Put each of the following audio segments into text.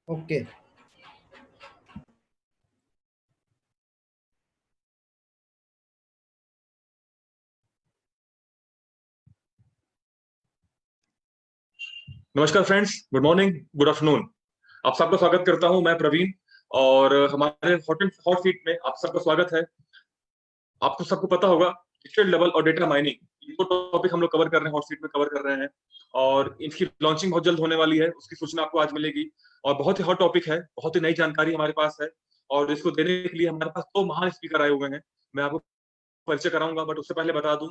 Okay. नमस्कार friends, good morning, good afternoon. आप सबका स्वागत करता हूं, मैं प्रवीण। और हमारे हॉट सीट में आप सबका स्वागत है। आपको सबको पता होगा, डिजिटल लेवल और डेटा माइनिंग ये टॉपिक हम लोग कवर कर रहे हैं, हॉट सीट में कवर कर रहे हैं। और इनकी लॉन्चिंग बहुत जल्द होने वाली है, उसकी सूचना आपको आज मिलेगी। और बहुत ही हॉट टॉपिक है, बहुत ही नई जानकारी हमारे पास है। और इसको देने के लिए हमारे पास दो महान स्पीकर आए हुए हैं। मैं आपको परिचय कराऊंगा, बट उससे पहले बता दूं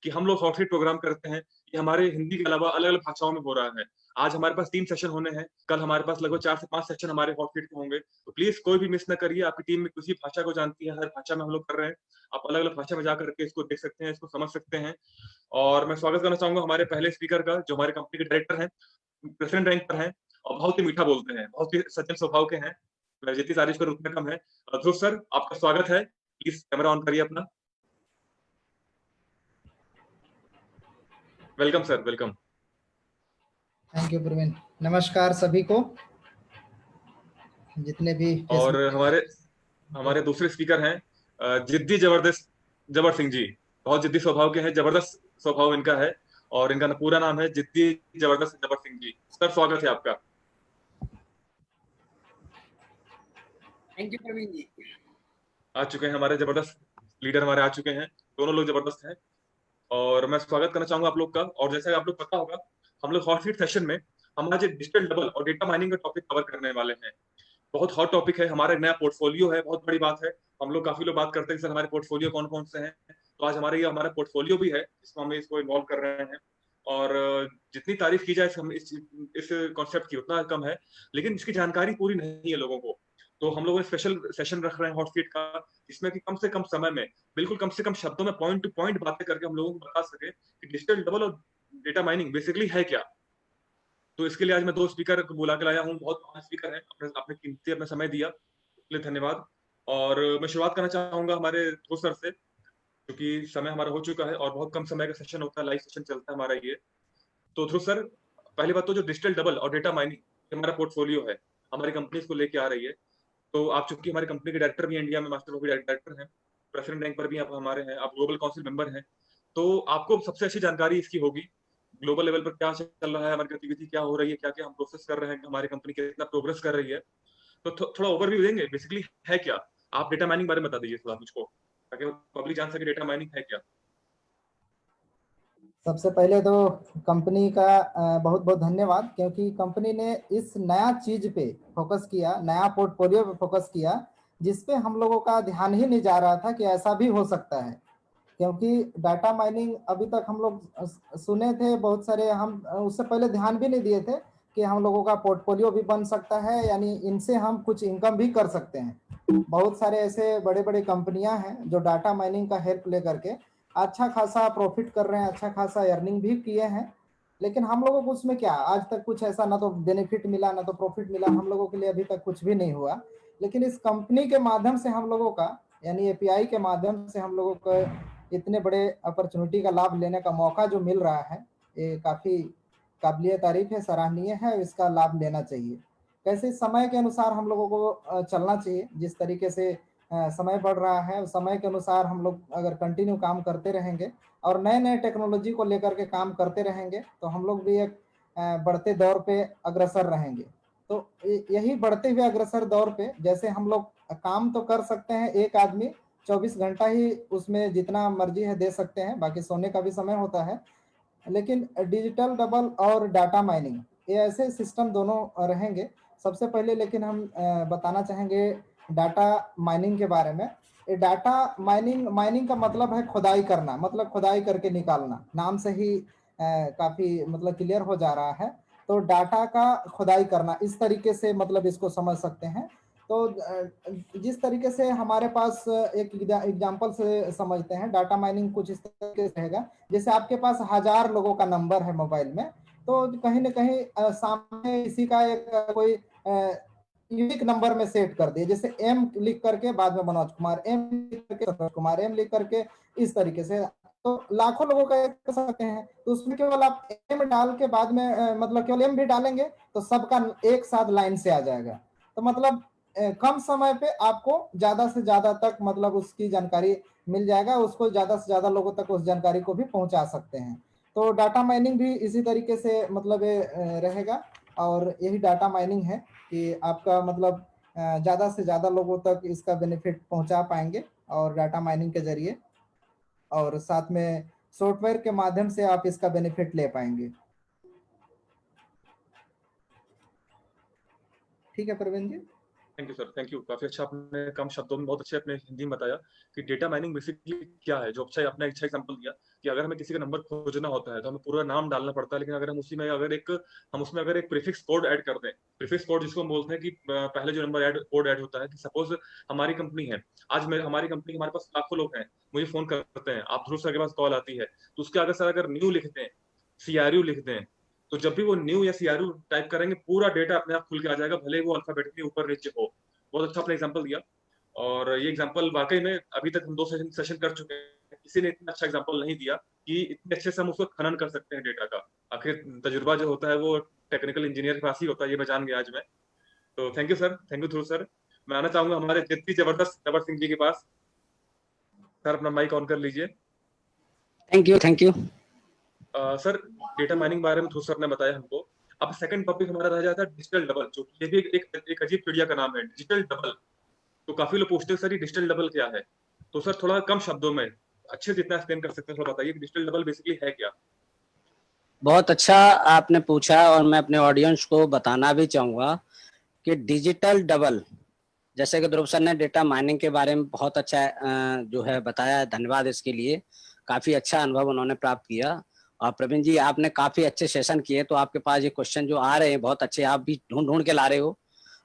कि हम लोग हॉट सीट प्रोग्राम करते हैं, ये हमारे हिंदी के अलावा अलग अलग भाषाओं में हो रहा है। आज हमारे पास 3 सेशन होने हैं, कल हमारे पास लगभग 4 से 5 सेशन हमारे हॉट सीट के होंगे। तो प्लीज कोई भी मिस ना करिए। आपकी टीम में किसी भाषा को जानती है, हर भाषा में हम लोग कर रहे हैं। आप अलग अलग भाषा में जाकर के इसको देख सकते हैं, इसको समझ सकते हैं। और मैं स्वागत करना चाहूंगा हमारे पहले स्पीकर का, जो हमारे कंपनी के डायरेक्टर हैं, प्रेसिडेंट रैंक पर हैं और बहुत ही मीठा बोलते हैं, बहुत ही सज्जन स्वभाव के हैं। मैं जितनी तारीफ करूं उतना कम है। ध्रुव सर, आपका स्वागत है। प्लीज कैमरा ऑन करिए अपना। Welcome sir, welcome. Thank you Praveen. नमस्कार सभी को, जितने भी और फेसबुक हमारे हमारे दूसरे स्पीकर हैं जिद्दी जबरदस्त जबर सिंह जी। बहुत जिद्दी स्वभाव के हैं, जबरदस्त स्वभाव इनका है। और इनका पूरा नाम है जिद्दी जबरदस्त जबर सिंह जी। सर, स्वागत है आपका। थैंक यू प्रवीण जी। आ चुके हैं हमारे जबरदस्त लीडर, हमारे आ चुके हैं, दोनों लोग जबरदस्त हैं। और मैं स्वागत करना चाहूंगा आप लोग का। और जैसा कि आप लोग पता होगा, हम लोग हॉट सीट सेशन में हम आज डिजिटल डबल और डेटा माइनिंग का टॉपिक कवर करने वाले हैं। बहुत हॉट टॉपिक है, हमारा नया पोर्टफोलियो है, बहुत बड़ी बात है। हम लोग काफी लोग बात करते हैं कि सर हमारे पोर्टफोलियो कौन कौन से हैं। तो आज हमारा पोर्टफोलियो भी है, जिसमें हम इसको इन्वॉल्व कर रहे हैं। और जितनी तारीफ की जाए इस कॉन्सेप्ट की उतना कम है। लेकिन इसकी जानकारी पूरी नहीं है लोगों को। तो हम लोग स्पेशल सेशन रख रहे हैं हॉट सीट का, जिसमें कि कम से कम समय में, बिल्कुल कम से कम शब्दों में, पॉइंट टू पॉइंट बातें करके हम लोगों को बता सके कि डिजिटल डबल और डेटा माइनिंग बेसिकली है क्या। तो इसके लिए आज मैं दो स्पीकर को बुला के लाया हूँ, बहुत महान स्पीकर हैं, आपने कीमती अपना समय दिया, इसके लिए धन्यवाद। और मैं शुरुआत करना चाहूंगा हमारे ध्रुव सर से, क्योंकि समय हमारा हो चुका है और बहुत कम समय का सेशन होता है, लाइव सेशन चलता है हमारा ये। तो ध्रुव सर, पहली बात तो जो डिजिटल डबल और डेटा माइनिंग हमारा पोर्टफोलियो है, हमारी कंपनी इसको लेके आ रही है। तो आप चूंकि हमारी कंपनी के डायरेक्टर भी हैं, इंडिया में मास्टर ऑफ डायरेक्टर हैं, प्रेसिडेंट रैंक पर भी आप हमारे हैं, आप ग्लोबल काउंसिल मेंबर हैं। तो आपको सबसे अच्छी जानकारी इसकी होगी, ग्लोबल लेवल पर क्या चल रहा है, हमारी गतिविधि क्या हो रही है, क्या क्या हम प्रोसेस कर रहे हैं, हमारी कंपनी कितना प्रोग्रेस कर रही है। तो थोड़ा ओवरव्यू देंगे, बेसिकली है क्या। आप डेटा माइनिंग बारे में बता दीजिए थोड़ा मुझको, ताकि पब्लिक जान सके डेटा माइनिंग है क्या। सबसे पहले तो कंपनी का बहुत बहुत धन्यवाद, क्योंकि कंपनी ने इस नया चीज पे फोकस किया, नया पोर्टफोलियो पे फोकस किया, जिसपे हम लोगों का ध्यान ही नहीं जा रहा था कि ऐसा भी हो सकता है। क्योंकि डाटा माइनिंग अभी तक हम लोग सुने थे बहुत सारे, हम उससे पहले ध्यान भी नहीं दिए थे कि हम लोगों का पोर्टफोलियो भी बन सकता है, यानी इनसे हम कुछ इनकम भी कर सकते हैं। बहुत सारे ऐसे बड़े बड़े कंपनियां हैं जो डाटा माइनिंग का हेल्प लेकर के अच्छा खासा प्रॉफिट कर रहे हैं, अच्छा खासा अर्निंग भी किए हैं। लेकिन हम लोगों को उसमें क्या, आज तक कुछ ऐसा ना तो बेनिफिट मिला ना तो प्रॉफिट मिला, हम लोगों के लिए अभी तक कुछ भी नहीं हुआ। लेकिन इस कंपनी के माध्यम से हम लोगों का, यानी एपीआई के माध्यम से हम लोगों को इतने बड़े अपॉर्चुनिटी का लाभ लेने का मौका जो मिल रहा है, ये काफ़ी काबिलियत तारीफ है, सराहनीय है, इसका लाभ लेना चाहिए। कैसे समय के अनुसार हम लोगों को चलना चाहिए, जिस तरीके से समय बढ़ रहा है, उस समय के अनुसार हम लोग अगर कंटिन्यू काम करते रहेंगे और नए नए टेक्नोलॉजी को लेकर के काम करते रहेंगे, तो हम लोग भी एक बढ़ते दौर पे अग्रसर रहेंगे। तो यही बढ़ते हुए अग्रसर दौर पे, जैसे हम लोग काम तो कर सकते हैं, एक आदमी 24 घंटा ही उसमें जितना मर्जी है दे सकते हैं, बाकी सोने का भी समय होता है। लेकिन डिजिटल डबल और डाटा माइनिंग, ये ऐसे सिस्टम दोनों रहेंगे। सबसे पहले लेकिन हम बताना चाहेंगे डाटा माइनिंग के बारे में। ये डाटा माइनिंग, माइनिंग का मतलब है खुदाई करना, मतलब खुदाई करके निकालना, नाम से ही काफ़ी मतलब क्लियर हो जा रहा है। तो डाटा का खुदाई करना, इस तरीके से मतलब इसको समझ सकते हैं। तो जिस तरीके से हमारे पास एक एग्जांपल से समझते हैं, डाटा माइनिंग कुछ इस तरीके से रहेगा, जैसे आपके पास 1000 लोगों का नंबर है मोबाइल में, तो कहीं ना कहीं सामने इसी का एक कोई यूनिक नंबर में सेट कर दिए, जैसे एम लिख करके बाद में मनोज कुमार, एम लिख करके सरोज कुमार, एम लिख करके, इस तरीके से तो लाखों लोगों का कर सकते हैं। तो उसमें केवल आप एम डाल के बाद में मतलब केवल एम भी डालेंगे तो सबका एक साथ लाइन से आ जाएगा। तो मतलब कम समय पे आपको ज्यादा से ज्यादा तक मतलब उसकी जानकारी मिल जाएगा, उसको ज्यादा से ज्यादा लोगों तक उस जानकारी को भी पहुंचा सकते हैं। तो डाटा माइनिंग भी इसी तरीके से मतलब रहेगा, और यही डाटा माइनिंग है कि आपका मतलब ज्यादा से ज्यादा लोगों तक इसका बेनिफिट पहुंचा पाएंगे और डाटा माइनिंग के जरिए, और साथ में सॉफ्टवेयर के माध्यम से आप इसका बेनिफिट ले पाएंगे। ठीक है Praveen ji. Thank you sir, thank you. काफी अच्छा आपने कम शब्दों में बहुत अच्छे अपने हिंदी में बताया कि डेटा माइनिंग बेसिकली क्या है। जो अच्छा आपने अच्छा एग्जांपल दिया कि अगर हमें किसी का नंबर खोजना होता है तो हमें पूरा नाम डालना पड़ता है, लेकिन अगर हम उसी में अगर एक प्रीफिक्स कोड ऐड कर दें, प्रीफिक्स कोड जिसको हम बोलते हैं कि पहले जो नंबर कोड ऐड होता है कि सपोज हमारी कंपनी है, आज हमारी कंपनी हमारे पास लाखों लोग हैं, मुझे फोन करते हैं, आप ध्रुव सर के पास कॉल आती है, तो उसके आगे सर अगर न्यू लिखते हैं, सीआरयू लिखते हैं, तो जब भी वो न्यू या सीआरयू टाइप करेंगे पूरा डेटा अपने आप खुल के आ जाएगा, भले वो अल्फाबेटिकली ऊपर नीचे हो। बहुत अच्छा आपने एग्जांपल दिया, और ये एग्जांपल वाकई में अभी तक हम 2 सेशन कर चुके हैं, किसी ने इतना अच्छा एग्जांपल नहीं दिया कि इतने अच्छे से हम उसको खनन कर सकते हैं डेटा का। आखिर तजुर्बा जो होता है वो टेक्निकल इंजीनियर के पास ही होता है, ये मैं जान गया आज मैं। तो thank you sir, thank you Dhruv sir. मैं आना चाहूंगा हमारे जितनी जबरदस्त जबर सिंह जी के पास। सर अपना माइक ऑन कर लीजिए। Thank you, thank you. Sir data mining बारे में ध्रुव सर ने बताया हमको। अब सेकंड टॉपिक हमारा रह जाता है डिजिटल डबल, जो ये भी एक अजीब चिड़िया का नाम है, डिजिटल डबल। तो काफी लोग पूछते हैं सर ये डिजिटल डबल क्या है, तो सर थोड़ा कम शब्दों में अच्छे से जितना एक्सप्लेन कर सकते हैं थोड़ा बताइए कि डिजिटल डबल बेसिकली है क्या। बहुत अच्छा आपने पूछा, और मैं अपने ऑडियंस को बताना भी चाहूंगा कि डिजिटल डबल, जैसे कि ध्रुव सर ने डेटा माइनिंग के बारे में बहुत अच्छा जो है बताया, धन्यवाद इसके लिए। काफी अच्छा अनुभव उन्होंने प्राप्त किया। और प्रवीण जी आपने काफी अच्छे सेशन किए, तो आपके पास ये क्वेश्चन जो आ रहे हैं बहुत अच्छे, आप भी ढूंढ ढूंढ के ला रहे हो।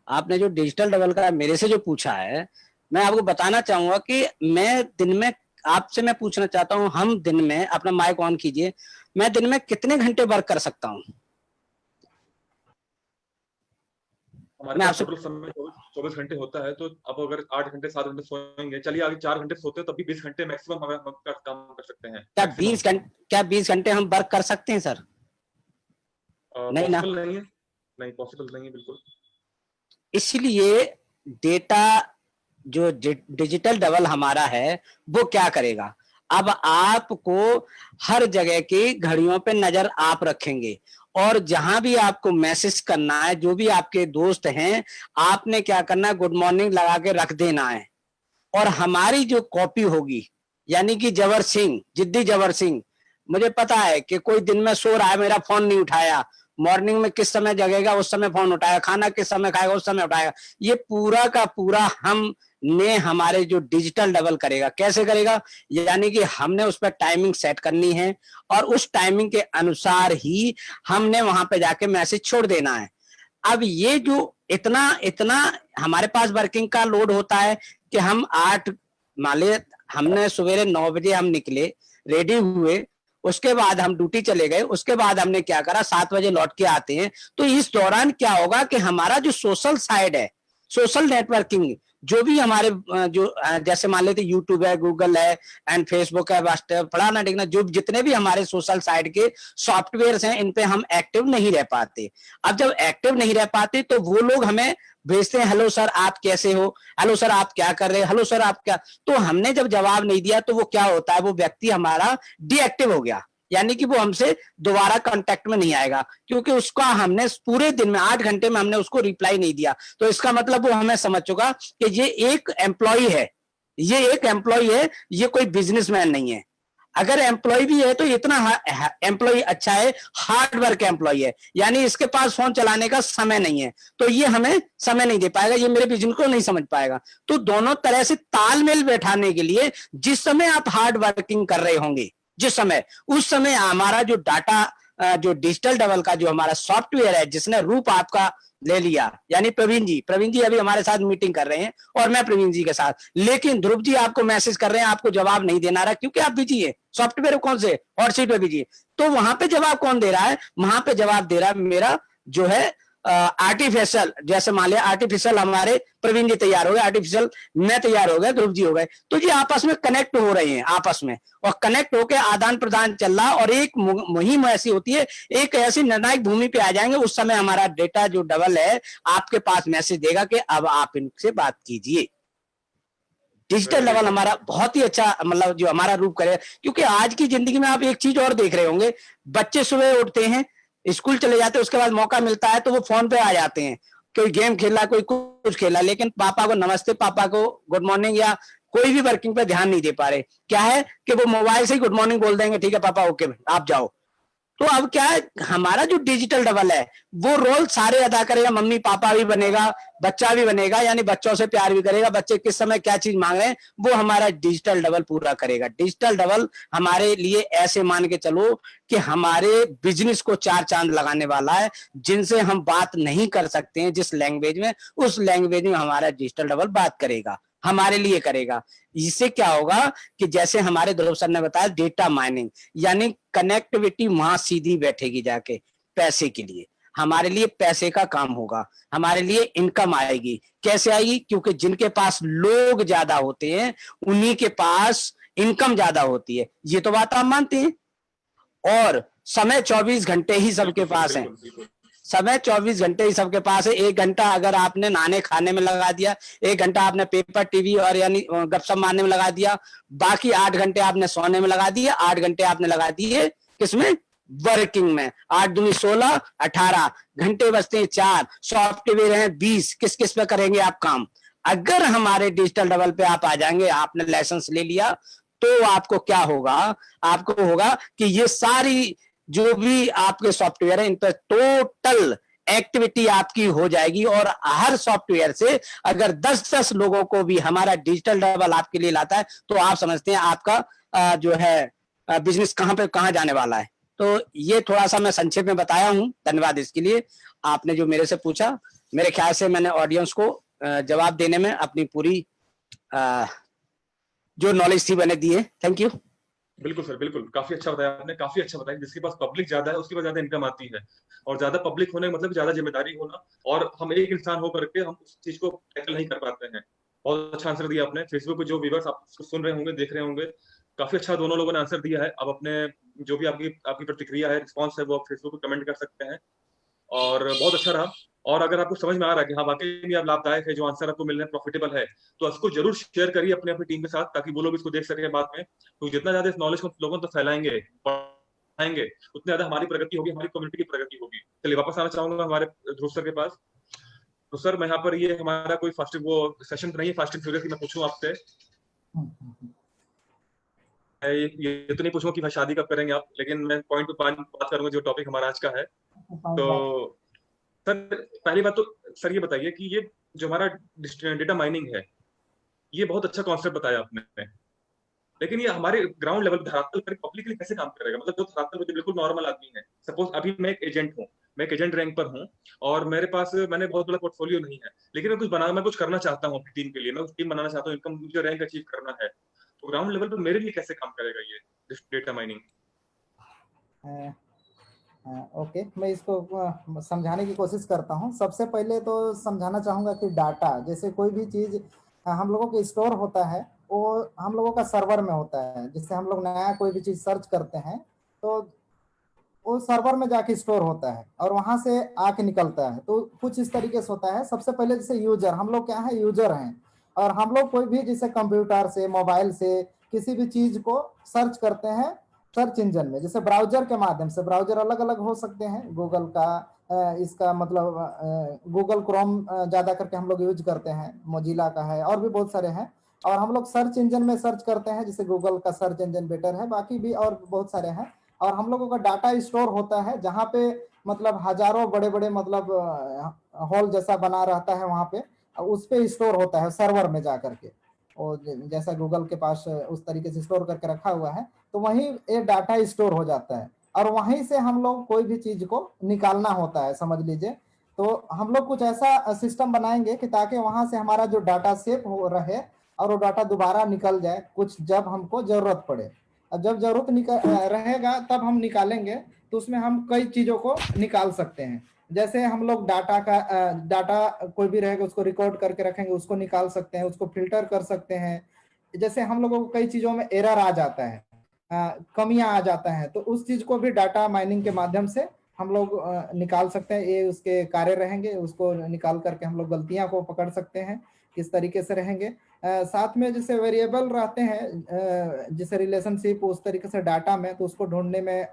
आपने जो डिजिटल डबल का मेरे से जो पूछा है, मैं आपको बताना चाहूंगा कि मैं दिन में, आपसे मैं पूछना चाहता हूँ, हम दिन में, अपना माइक ऑन कीजिए, मैं दिन में कितने घंटे वर्क कर सकता हूँ? हमारे मैं पास आपसे, टोटल समय 24 घंटे होता है, तो अब अगर 8 घंटे 7 घंटे सोएंगे, चलिए आगे 4 घंटे सोते हैं, तब भी 20 घंटे मैक्सिमम हम काम कर सकते हैं। क्या 20 घंटे हम वर्क कर सकते हैं सर? नहीं ना, पॉसिबल नहीं है, नहीं पॉसिबल नहीं है बिल्कुल। इसलिए डेटा जो डिजिटल डबल हमारा है वो क्या करेगा, अब आपको हर जगह की घड़ियों पे नजर आप रखेंगे, और जहां भी आपको मैसेज करना है, जो भी आपके दोस्त हैं, आपने क्या करना है, गुड मॉर्निंग लगा के रख देना है। और हमारी जो कॉपी होगी, यानी कि जबर सिंह, जिद्दी जबर सिंह, मुझे पता है कि कोई दिन में सो रहा है, मेरा फोन नहीं उठाया, मॉर्निंग में किस समय जगेगा उस समय फोन उठाएगा, खाना किस समय खाएगा उस समय उठाएगा, ये पूरा का पूरा हम ने हमारे जो डिजिटल डबल करेगा। कैसे करेगा? यानी कि हमने उस पर टाइमिंग सेट करनी है, और उस टाइमिंग के अनुसार ही हमने वहां पे जाके मैसेज छोड़ देना है। अब ये जो इतना इतना हमारे पास वर्किंग का लोड होता है कि हम 8, मान ले हमने सवेरे 9 बजे हम निकले, रेडी हुए, उसके बाद हम ड्यूटी चले गए, उसके बाद हमने क्या करा, 7 बजे लौट के आते हैं, तो इस दौरान क्या होगा कि हमारा जो सोशल साइड है, सोशल नेटवर्किंग, जो भी हमारे जो जैसे मान लेते यूट्यूब है, गूगल है, एंड फेसबुक है, व्हाट्सएप, फलाना ढिकना, जो जितने भी हमारे सोशल साइड के सॉफ्टवेयर हैं, इन पे हम एक्टिव नहीं रह पाते। अब जब एक्टिव नहीं रह पाते तो वो लोग हमें भेजते हैं, हेलो सर आप कैसे हो, हेलो सर आप क्या कर रहे हैं, हेलो सर आप क्या, तो हमने जब जवाब नहीं दिया तो वो क्या होता है, वो व्यक्ति हमारा डीएक्टिव हो गया, यानी कि वो हमसे दोबारा कांटेक्ट में नहीं आएगा, क्योंकि उसका हमने पूरे दिन में 8 घंटे में हमने उसको रिप्लाई नहीं दिया। तो इसका मतलब वो हमें समझ चुका कि ये एक एम्प्लॉय है, ये एक एम्प्लॉय है, ये कोई बिजनेसमैन नहीं है। अगर एम्प्लॉय भी है तो इतना एम्प्लॉय अच्छा है, हार्ड वर्क एम्प्लॉय है, यानी इसके पास फोन चलाने का समय नहीं है, तो ये हमें समय नहीं दे पाएगा, ये मेरे बिजनेस को नहीं समझ पाएगा। तो दोनों तरह से तालमेल बैठाने के लिए जिस समय आप हार्ड वर्किंग कर रहे होंगे, जिस समय, उस समय हमारा जो डाटा, जो डिजिटल डबल का जो हमारा सॉफ्टवेयर है, जिसने रूप आपका ले लिया, यानी प्रवीण जी अभी हमारे साथ मीटिंग कर रहे हैं और मैं प्रवीण जी के साथ, लेकिन ध्रुव जी आपको मैसेज कर रहे हैं, आपको जवाब नहीं देना रहा क्योंकि आप बिजी है, सॉफ्टवेयर कौन से हॉट सीट पे बिजी है। तो वहां पे जवाब कौन दे रहा है? वहां पे जवाब दे रहा है मेरा जो है आर्टिफिशियल, जैसे मान लिया आर्टिफिशियल हमारे प्रवीण जी तैयार हो गए, आर्टिफिशियल मैं तैयार हो गया, ध्रुव जी हो गए, तो ये आपस में कनेक्ट हो रहे हैं आपस में, और कनेक्ट होकर आदान प्रदान चल रहा, और एक मुहिम ऐसी होती है, एक ऐसी निर्णायक भूमि पे आ जाएंगे, उस समय हमारा डेटा जो डबल है आपके पास मैसेज देगा कि अब आप इनसे बात कीजिए। डिजिटल लेवल हमारा बहुत ही अच्छा मतलब जो हमारा रूप करे, क्योंकि आज की जिंदगी में आप एक चीज और देख रहे होंगे, बच्चे सुबह उठते हैं, स्कूल चले जाते हैं, उसके बाद मौका मिलता है तो वो फोन पे आ जाते हैं, कोई गेम खेला, कोई कुछ खेला, लेकिन पापा को नमस्ते, पापा को गुड मॉर्निंग या कोई भी वर्किंग पे ध्यान नहीं दे पा रहे। क्या है कि वो मोबाइल से ही गुड मॉर्निंग बोल देंगे, ठीक है पापा, ओके आप जाओ। तो अब क्या है, हमारा जो डिजिटल डबल है वो रोल सारे अदा करेगा, मम्मी पापा भी बनेगा, बच्चा भी बनेगा, यानी बच्चों से प्यार भी करेगा, बच्चे किस समय क्या चीज मांग रहे हैं वो हमारा डिजिटल डबल पूरा करेगा। डिजिटल डबल हमारे लिए ऐसे मान के चलो कि हमारे बिजनेस को 4 चांद लगाने वाला है, जिनसे हम बात नहीं कर सकते हैं जिस लैंग्वेज में, उस लैंग्वेज में हमारा डिजिटल डबल बात करेगा, हमारे लिए करेगा। इससे क्या होगा कि जैसे हमारे ध्रुव सर ने बताया, डेटा माइनिंग यानी कनेक्टिविटी वहां सीधी बैठेगी जाके पैसे के लिए, हमारे लिए पैसे का काम होगा, हमारे लिए इनकम आएगी। कैसे आएगी? क्योंकि जिनके पास लोग ज्यादा होते हैं उन्हीं के पास इनकम ज्यादा होती है, ये तो बात आप मानते हैं। और समय 24 घंटे ही सबके पास है, समय 24 घंटे ही सबके पास है। 1 घंटा अगर आपने नहाने खाने में लगा दिया, 1 घंटा आपने पेपर टीवी और यानी गपशप मारने में लगा दिया, बाकी 8 घंटे आपने सोने में लगा दिए, 8 घंटे आपने लगा दिए किसमें? वर्किंग में। 8 दूनी 16, 18 घंटे बचते हैं 4, सॉफ्टवेयर हैं 20, किस किस पे करेंगे आप काम? अगर हमारे डिजिटल डबल पे आप आ जाएंगे, आपने लाइसेंस ले लिया, तो आपको क्या होगा? आपको होगा कि ये सारी जो भी आपके सॉफ्टवेयर है इन पर टोटल एक्टिविटी आपकी हो जाएगी, और हर सॉफ्टवेयर से अगर 10-10 लोगों को भी हमारा डिजिटल डबल आपके लिए लाता है, तो आप समझते हैं आपका जो है बिजनेस कहां पे कहां जाने वाला है। तो ये थोड़ा सा मैं संक्षेप में बताया हूं, धन्यवाद इसके लिए। आपने जो मेरे से पूछा, मेरे ख्याल से मैंने ऑडियंस को जवाब देने में अपनी पूरी जो नॉलेज थी मैंने दी है। Thank you. बिल्कुल सर, बिल्कुल, काफी अच्छा बताया आपने, काफी अच्छा बताया। जिसके पास पब्लिक ज्यादा है उसके पास ज्यादा इनकम आती है, और ज्यादा पब्लिक होने का मतलब ज्यादा जिम्मेदारी होना, और हम एक इंसान होकर के हम उस चीज को टैकल नहीं कर पाते हैं। बहुत अच्छा आंसर दिया आपने। फेसबुक पे जो व्यूअर्स आप सुन रहे होंगे, देख रहे होंगे, काफी अच्छा दोनों लोगों ने आंसर दिया है। अब अपने जो भी आपकी प्रतिक्रिया है, रिस्पॉन्स है, वो आप फेसबुक पे कमेंट कर सकते हैं, और बहुत अच्छा रहा। और अगर आपको समझ में आ रहा है कि हाँ वाकई में आप लाभदायक है, जो आंसर आपको मिल रहे हैं प्रॉफिटेबल है, तो इसको जरूर शेयर करिए अपनी अपनी टीम के साथ, ताकि वो लोग इसको देख सकें बाद में। तो जितना ज्यादा इस नॉलेज को लोगों तक फैलाएंगे, बढ़ाएंगे, उतनी ज्यादा हमारी प्रगति होगी, हमारी कम्युनिटी की प्रगति होगी। चलिए वापस आना चाहूंगा हमारे ध्रुव सर के पास। तो सर, मैं यहाँ पर, ये हमारा कोई फास्टिंग वो सेशन नहीं है फास्टिंग फ्यूरियस की, मैं पूछूं आपसे, ये तो नहीं पूछूंगा कि भाई शादी कब करेंगे आप, लेकिन मैं पॉइंट पे बात करूंगा जो टॉपिक हमारा आज का है। तो सर, पहली बात तो सर ये बताइए कि ये जो हमारा डेटा माइनिंग है, ये बहुत अच्छा कॉन्सेप्ट बताया आपने, लेकिन ये हमारे ग्राउंड लेवल धरातल पर पब्लिकली कैसे काम करेगा? मतलब जो धरातल पर जो बिल्कुल नॉर्मल आदमी है, सपोज अभी मैं एक एजेंट हूँ, मैं एक एजेंट रैंक पर हूँ, और मेरे पास मैंने बहुत बड़ा पोर्टफोलियो नहीं है, लेकिन मैं कुछ करना चाहता हूँ अपनी टीम के लिए, मैं उस टीम बनाना चाहता हूँ, इनकम मुझे रैंक अचीव करना है, तो ग्राउंड लेवल पर मेरे लिए कैसे काम करेगा ये डेटा माइनिंग? ओके, मैं इसको समझाने की कोशिश करता हूँ। सबसे पहले तो समझाना चाहूँगा कि डाटा, जैसे कोई भी चीज़ हम लोगों के स्टोर होता है, वो हम लोगों का सर्वर में होता है। जिससे हम लोग नया कोई भी चीज़ सर्च करते हैं तो वो सर्वर में जाके स्टोर होता है और वहाँ से आके निकलता है। तो कुछ इस तरीके से होता है। सबसे पहले जैसे यूजर, हम लोग क्या है, यूजर हैं, और हम लोग कोई भी जैसे कंप्यूटर से, मोबाइल से किसी भी चीज़ को सर्च करते हैं सर्च इंजन में, जैसे ब्राउजर के माध्यम से। ब्राउजर अलग अलग हो सकते हैं, गूगल का, इसका मतलब गूगल क्रोम ज़्यादा करके हम लोग यूज करते हैं, मोजिला का है, और भी बहुत सारे हैं। और हम लोग सर्च इंजन में सर्च करते हैं, जैसे गूगल का सर्च इंजन बेटर है, बाकी भी और बहुत सारे हैं। और हम लोगों का डाटा स्टोर होता है जहाँ पे मतलब हजारों बड़े बड़े मतलब हॉल जैसा बना रहता है, वहाँ पे उस पे स्टोर होता है सर्वर में जा करके, और जैसा गूगल के पास उस तरीके से स्टोर करके रखा हुआ है, तो वहीं ये डाटा स्टोर हो जाता है। और वहीं से हम लोग कोई भी चीज को निकालना होता है, समझ लीजिए। तो हम लोग कुछ ऐसा सिस्टम बनाएंगे कि ताकि वहां से हमारा जो डाटा सेव हो रहे और वो डाटा दोबारा निकल जाए कुछ जब हमको जरूरत पड़े। और जब जरूरत रहेगा तब हम निकालेंगे, तो उसमें हम कई चीजों को निकाल सकते हैं। जैसे हम लोग डाटा कोई भी रहेगा उसको रिकॉर्ड करके रखेंगे, उसको निकाल सकते हैं, उसको फिल्टर कर सकते हैं। जैसे हम लोगों को कई चीजों में एरर आ जाता है, कमियां आ जाता है, तो उस चीज को भी डाटा माइनिंग के माध्यम से हम लोग निकाल सकते हैं। ये उसके कार्य रहेंगे, उसको निकाल करके हम लोग गलतियां को पकड़ सकते हैं किस तरीके से रहेंगे। साथ में जैसे वेरिएबल रहते हैं, जैसे रिलेशनशिप उस तरीके से डाटा में, तो उसको ढूंढने में,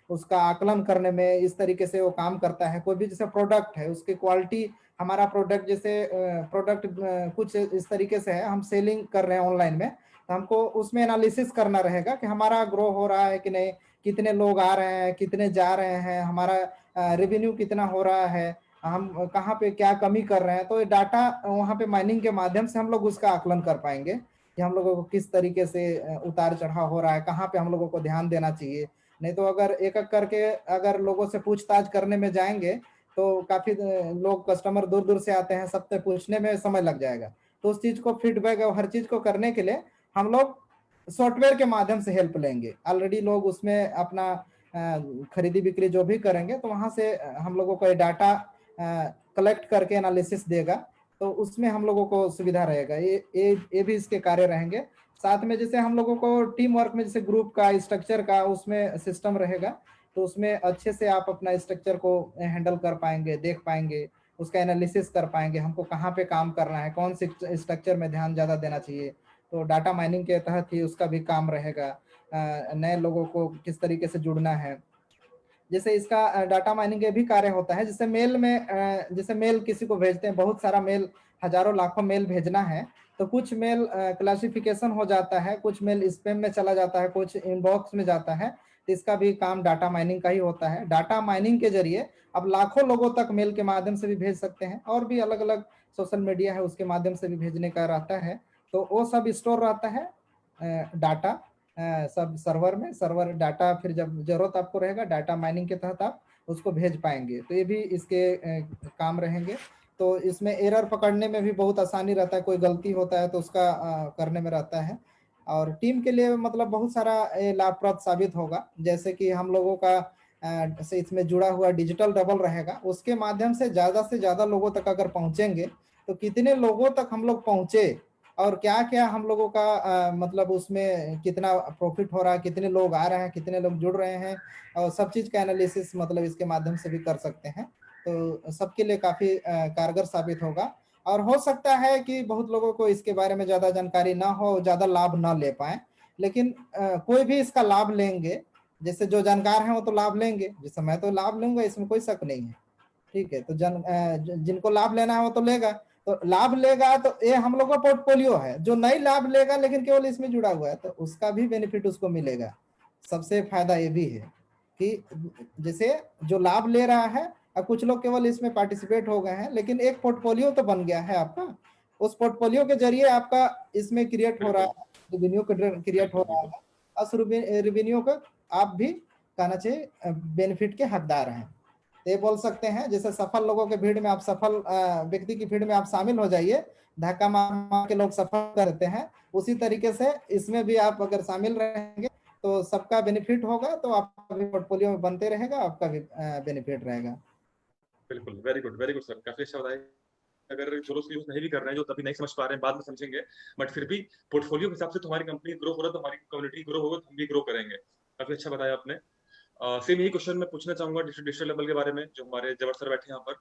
उसका आकलन करने में इस तरीके से वो काम करता है। कोई भी जैसे प्रोडक्ट है, उसकी क्वालिटी, हमारा प्रोडक्ट जैसे प्रोडक्ट कुछ इस तरीके से है, हम सेलिंग कर रहे हैं ऑनलाइन में, तो हमको उसमें एनालिसिस करना रहेगा कि हमारा ग्रो हो रहा है कि नहीं, कितने लोग आ रहे हैं, कितने जा रहे हैं, हमारा रेवेन्यू कितना हो रहा है, हम कहाँ पे क्या कमी कर रहे हैं। तो ये डाटा वहाँ पे माइनिंग के माध्यम से हम लोग उसका आकलन कर पाएंगे कि हम लोगों को किस तरीके से उतार चढ़ाव हो रहा है, कहाँ पे हम लोगों को ध्यान देना चाहिए। नहीं तो अगर एक एक करके अगर लोगों से पूछताछ करने में जाएंगे तो काफी लोग कस्टमर दूर दूर से आते हैं, सबसे पूछने में समय लग जाएगा। तो उस चीज को फीडबैक और हर चीज को करने के लिए हम लोग सॉफ्टवेयर के माध्यम से हेल्प लेंगे। ऑलरेडी लोग उसमें अपना खरीदी बिक्री जो भी करेंगे, तो वहां से हम लोगों को डाटा कलेक्ट करके एनालिसिस देगा, तो उसमें हम लोगों को सुविधा रहेगा। ये भी इसके कार्य रहेंगे। साथ में जैसे हम लोगों को टीम वर्क में जैसे ग्रुप का स्ट्रक्चर का उसमें सिस्टम रहेगा, तो उसमें अच्छे से आप अपना स्ट्रक्चर को हैंडल कर पाएंगे, देख पाएंगे, उसका एनालिसिस कर पाएंगे, हमको कहाँ पे काम करना है, कौन से स्ट्रक्चर में ध्यान ज़्यादा देना चाहिए। तो डाटा माइनिंग के तहत ही उसका भी काम रहेगा। नए लोगों को किस तरीके से जुड़ना है, जैसे इसका डाटा माइनिंग के भी कार्य होता है। जैसे मेल में, जैसे मेल किसी को भेजते हैं, बहुत सारा मेल, हजारों लाखों मेल भेजना है, तो कुछ मेल क्लासिफिकेशन हो जाता है, कुछ मेल स्पैम में चला जाता है, कुछ इनबॉक्स में जाता है। तो इसका भी काम डाटा माइनिंग का ही होता है। डाटा माइनिंग के जरिए अब लाखों लोगों तक मेल के माध्यम से भी भेज सकते हैं, और भी अलग अलग सोशल मीडिया है उसके माध्यम से भी भेजने का रहता है। तो वो सब स्टोर रहता है डाटा सब सर्वर में। सर्वर डाटा फिर जब जरूरत आपको रहेगा, डाटा माइनिंग के तहत आप उसको भेज पाएंगे। तो ये भी इसके काम रहेंगे। तो इसमें एरर पकड़ने में भी बहुत आसानी रहता है, कोई गलती होता है तो उसका करने में रहता है। और टीम के लिए मतलब बहुत सारा लाभप्रद साबित होगा। जैसे कि हम लोगों का से इसमें जुड़ा हुआ डिजिटल डबल रहेगा, उसके माध्यम से ज्यादा लोगों तक अगर पहुंचेंगे, तो कितने लोगों तक हम लोग पहुंचे और क्या क्या हम लोगों का मतलब उसमें कितना प्रॉफिट हो रहा है, कितने लोग आ रहे हैं, कितने लोग जुड़ रहे हैं, और सब चीज का एनालिसिस मतलब इसके माध्यम से भी कर सकते हैं। तो सबके लिए काफी कारगर साबित होगा। और हो सकता है कि बहुत लोगों को इसके बारे में ज्यादा जानकारी ना हो, ज्यादा लाभ ना ले पाए, लेकिन कोई भी इसका लाभ लेंगे। जैसे जो जानकार हैं वो तो लाभ लेंगे, जैसे मैं तो लाभ लूंगा, इसमें कोई शक नहीं है। ठीक है, तो जिनको लाभ लेना है वो तो लेगा। तो लाभ लेगा तो ये हम लोग का पोर्टफोलियो है। जो नहीं लाभ लेगा लेकिन केवल इसमें जुड़ा हुआ है, तो उसका भी बेनिफिट उसको मिलेगा। सबसे फायदा ये भी है कि जैसे जो लाभ ले रहा है, और कुछ लोग केवल इसमें पार्टिसिपेट हो गए हैं, लेकिन एक पोर्टफोलियो तो बन गया है आपका। उस पोर्टफोलियो के जरिए आपका इसमें क्रिएट हो रहा है, रेवेन्यू क्रिएट हो रहा है। उस रेवेन्यू का आप भी कहना चाहिए बेनिफिट के हकदार हैं। ये बोल सकते हैं जैसे सफल लोगों के भीड़ में आप, सफल व्यक्ति की भीड़ में आप शामिल हो जाइए, धक्का मार के लोग सफल करते हैं, उसी तरीके से इसमें भी आप अगर शामिल रहेंगे तो सबका बेनिफिट होगा। तो आपका भी पोर्टफोलियो में बनते रहेगा, आपका भी बेनिफिट रहेगा। बिल्कुल, वेरी गुड सर, काफी अच्छा बताया। अगर जो लोग यूज नहीं भी कर रहे हैं, जो तभी नहीं समझ पा रहे हैं, बाद में समझेंगे, बट फिर भी पोर्टफोलियो के हिसाब से तुम्हारी कंपनी ग्रो हो रहा है, तो हमारी कम्युनिटी ग्रो होगा, तो हम भी ग्रो करेंगे। काफी अच्छा बताया आपने। सेम यही क्वेश्चन मैं पूछना चाहूंगा डिजिटल लेवल के बारे में, जो हमारे जबर सर बैठे हैं यहाँ पर,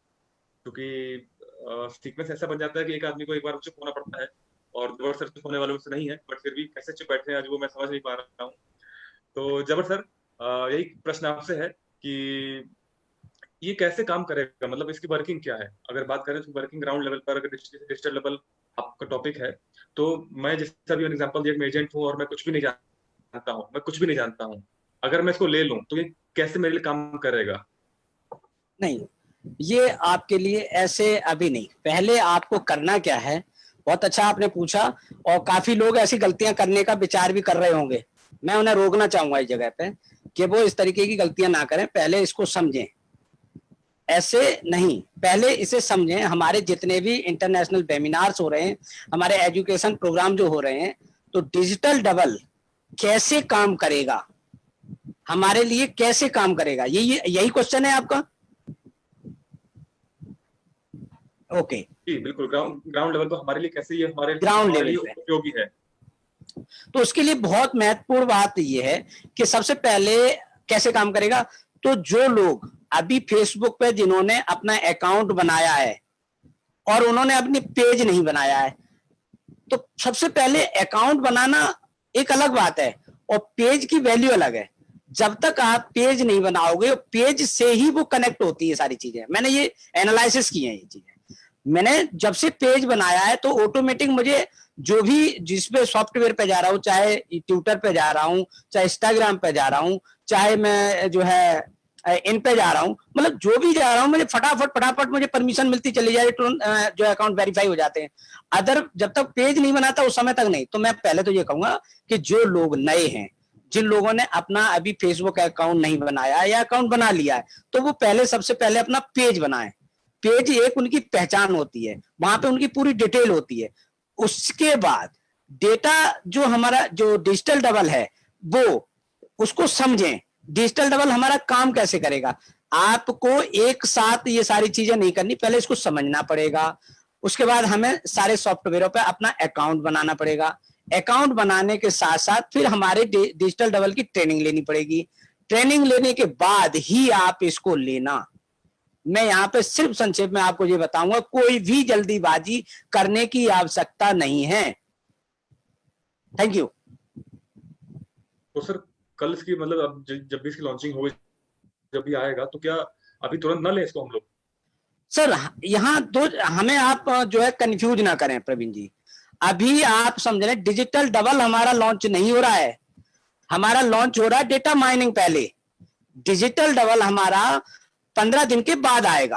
क्योंकि सीक्वेंस ऐसा बन जाता है कि एक आदमी को एक बार चुप होना पड़ता है, और जबर सर चुप होने वालों से नहीं है, बट फिर भी कैसे चुप बैठे हैं आज वो मैं समझ नहीं पा रहा हूँ। तो जबर सर, यही प्रश्न आपसे है कि ये कैसे काम करेगा, मतलब इसकी वर्किंग क्या है। अगर बात करें तो वर्किंग ग्राउंड लेवल पर, अगर डिजिटल लेवल आपका टॉपिक है, तो मैं जैसा भी एग्जांपल दिया, मैं एजेंट हूँ और मैं कुछ भी नहीं जानता हूँ, अगर मैं इसको ले लूं तो ये कैसे मेरे लिए काम करेगा? नहीं, ये आपके लिए ऐसे अभी नहीं। पहले आपको करना क्या है, बहुत अच्छा आपने पूछा, और काफी लोग ऐसी गलतियां करने का विचार भी कर रहे होंगे। मैं उन्हें रोकना चाहूंगा इस जगह पे कि वो इस तरीके की गलतियां ना करें। पहले इसको समझें, ऐसे नहीं, पहले इसे समझें। हमारे जितने भी इंटरनेशनल वेबिनार्स हो रहे हैं, हमारे एजुकेशन प्रोग्राम जो हो रहे हैं, तो डिजिटल डबल कैसे काम करेगा, हमारे लिए कैसे काम करेगा, यही क्वेश्चन है आपका। ओके, जी बिल्कुल, ग्राउंड लेवल पर हमारे लिए कैसे ये हमारे ग्राउंड हमारे लेवल लिए पे। उपयोगी है। तो उसके लिए बहुत महत्वपूर्ण बात ये है कि सबसे पहले कैसे काम करेगा, तो जो लोग अभी फेसबुक पे जिन्होंने अपना अकाउंट बनाया है और उन्होंने अपनी पेज नहीं बनाया है, तो सबसे पहले अकाउंट बनाना एक अलग बात है और पेज की वैल्यू अलग है। जब तक आप पेज नहीं बनाओगे, पेज से ही वो कनेक्ट होती है सारी चीजें। मैंने ये एनालिसिस की है ये चीजें। मैंने जब से पेज बनाया है तो ऑटोमेटिक मुझे जो भी जिसपे सॉफ्टवेयर पे जा रहा हूँ, चाहे ट्विटर पे जा रहा हूँ, चाहे इंस्टाग्राम पे जा रहा हूँ, चाहे मैं जो है इन पे जा रहा हूँ, मतलब जो भी जा रहा हूँ, मुझे फटाफट मुझे परमिशन मिलती चली जाए, जो अकाउंट वेरीफाई हो जाते हैं। अदर जब तक पेज नहीं बनाता उस समय तक नहीं। तो मैं पहले तो ये कहूंगा कि जो लोग नए हैं, जिन लोगों ने अपना अभी फेसबुक अकाउंट नहीं बनाया या अकाउंट बना लिया है, तो वो पहले सबसे पहले अपना पेज बनाए। पेज एक उनकी पहचान होती है, वहां पे उनकी पूरी डिटेल होती है। उसके बाद डेटा जो हमारा जो डिजिटल डबल है वो उसको समझें। डिजिटल डबल हमारा काम कैसे करेगा, आपको एक साथ ये सारी चीजें नहीं करनी, पहले इसको समझना पड़ेगा। उसके बाद हमें सारे सॉफ्टवेयरों पे अपना अकाउंट बनाना पड़ेगा। अकाउंट बनाने के साथ साथ फिर हमारे डिजिटल डबल की ट्रेनिंग लेनी पड़ेगी। ट्रेनिंग लेने के बाद ही आप इसको लेना। मैं यहाँ पे सिर्फ संक्षेप में आपको ये बताऊंगा, कोई भी जल्दीबाजी करने की आवश्यकता नहीं है। Thank you. तो सर कल इसकी मतलब अब जब भी इसकी लॉन्चिंग होगी, जब भी आएगा, तो क्या अभी तुरंत ना ले इसको हम लोग? सर यहाँ दो हमें आप जो है कंफ्यूज ना करें प्रवीण जी। अभी आप समझ रहे डिजिटल डबल हमारा लॉन्च नहीं हो रहा है, हमारा लॉन्च हो रहा है डेटा माइनिंग पहले। डिजिटल डबल हमारा 15 दिन के बाद आएगा।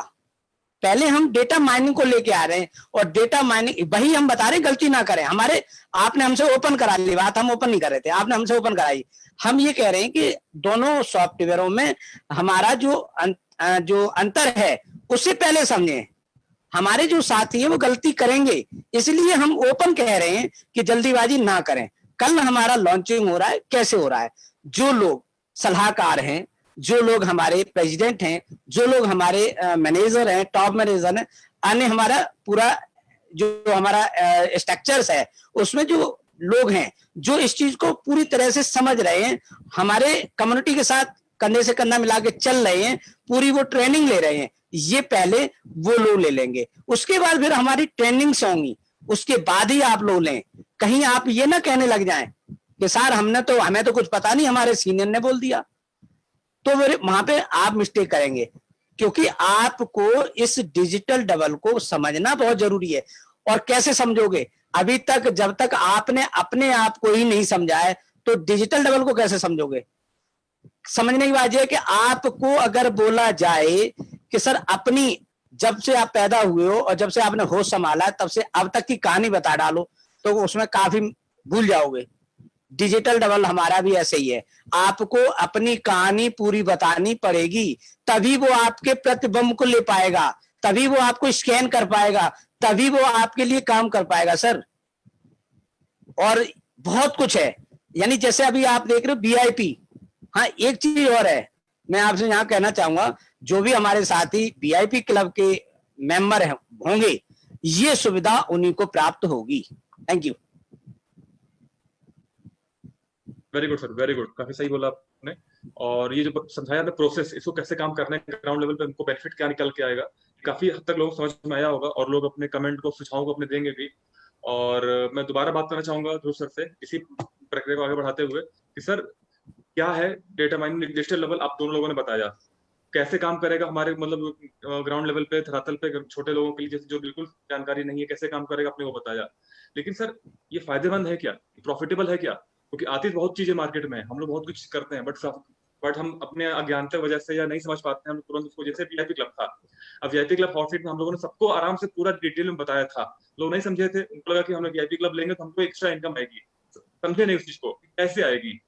पहले हम डेटा माइनिंग को लेके आ रहे हैं और डेटा माइनिंग वही हम बता रहे हैं, गलती ना करें। हमारे आपने हमसे ओपन करा ली बात, हम ओपन नहीं कर रहे थे, आपने हमसे ओपन कराई। हम ये कह रहे हैं कि दोनों सॉफ्टवेयरों में हमारा जो अंतर है उससे पहले समझें। हमारे जो साथी हैं वो गलती करेंगे, इसलिए हम ओपन कह रहे हैं कि जल्दीबाजी ना करें। कल हमारा लॉन्चिंग हो रहा है, कैसे हो रहा है, जो लोग सलाहकार हैं, जो लोग हमारे प्रेसिडेंट हैं, जो लोग हमारे मैनेजर हैं, टॉप मैनेजर हैं, अन्य हमारा पूरा जो हमारा स्ट्रक्चर्स है उसमें जो लोग हैं जो इस चीज को पूरी तरह से समझ रहे हैं, हमारे कम्युनिटी के साथ कंधे से कंधा मिला के चल रहे हैं, पूरी वो ट्रेनिंग ले रहे हैं, ये पहले वो लोग ले लेंगे। उसके बाद फिर हमारी ट्रेनिंग्स होंगी, उसके बाद ही आप लोग लें। कहीं आप ये ना कहने लग जाएं कि सर हमें तो कुछ पता नहीं, हमारे सीनियर ने बोल दिया, तो फिर वहां पे आप मिस्टेक करेंगे। क्योंकि आपको इस डिजिटल डबल को समझना बहुत जरूरी है। और कैसे समझोगे, अभी तक जब तक आपने अपने आप को ही नहीं समझा है तो डिजिटल डबल को कैसे समझोगे। समझने की बात यह है कि आपको अगर बोला जाए कि सर अपनी जब से आप पैदा हुए हो और जब से आपने होश संभाला तब से अब तक की कहानी बता डालो, तो उसमें काफी भूल जाओगे। डिजिटल डबल हमारा भी ऐसे ही है, आपको अपनी कहानी पूरी बतानी पड़ेगी, तभी वो आपके प्रतिबिंब को ले पाएगा, तभी वो आपको स्कैन कर पाएगा, तभी वो आपके लिए काम कर पाएगा सर। और बहुत कुछ है, यानी जैसे अभी आप देख रहे हो वीआईपी। हाँ, एक चीज और है, मैं आपसे यहाँ कहना चाहूंगा, जो भी हमारे साथी वीआईपी क्लब के मेंबर होंगे, ये सुविधा उन्हीं को प्राप्त होगी। Thank you. Very good sir, very good, काफी सही बोला आपने। और ये जो समझाया आपने प्रोसेस, इसको कैसे काम करना है ग्राउंड लेवल पे, उनको बेनिफिट क्या निकल के आएगा, काफी हद तक लोगों को समझ में आया होगा और लोग अपने कमेंट को, सुझावों को अपने देंगे भी। और मैं दोबारा बात करना चाहूंगा ध्रुव सर से इसी प्रक्रिया को आगे बढ़ाते हुए कि सर क्या है डेटा माइनिंग डिजिटल लेवल, आप दोनों लोगों ने बताया कैसे काम करेगा हमारे मतलब ग्राउंड लेवल पे, धरातल पे छोटे लोगों के लिए जैसे जो बिल्कुल जानकारी नहीं है कैसे काम करेगा, आपने वो बताया। लेकिन सर ये फायदेमंद है क्या, प्रॉफिटेबल है क्या? क्योंकि आती बहुत चीजें मार्केट में, हम लोग बहुत कुछ करते हैं, बट हम अपने अज्ञानता वजह से या नहीं समझ पाते हैं, हम तुरंत उसको, जैसे वीआईपी क्लब था, अब वीआईपी क्लब हॉट सीट में हम लोगों ने सबको आराम से पूरा डिटेल में बताया था, लोग नहीं समझे थे, उनको लगा कि हम लोग वीआईपी क्लब लेंगे तो हमको एक्स्ट्रा इनकम आएगी, समझे नहीं उस चीज को कैसे आएगी।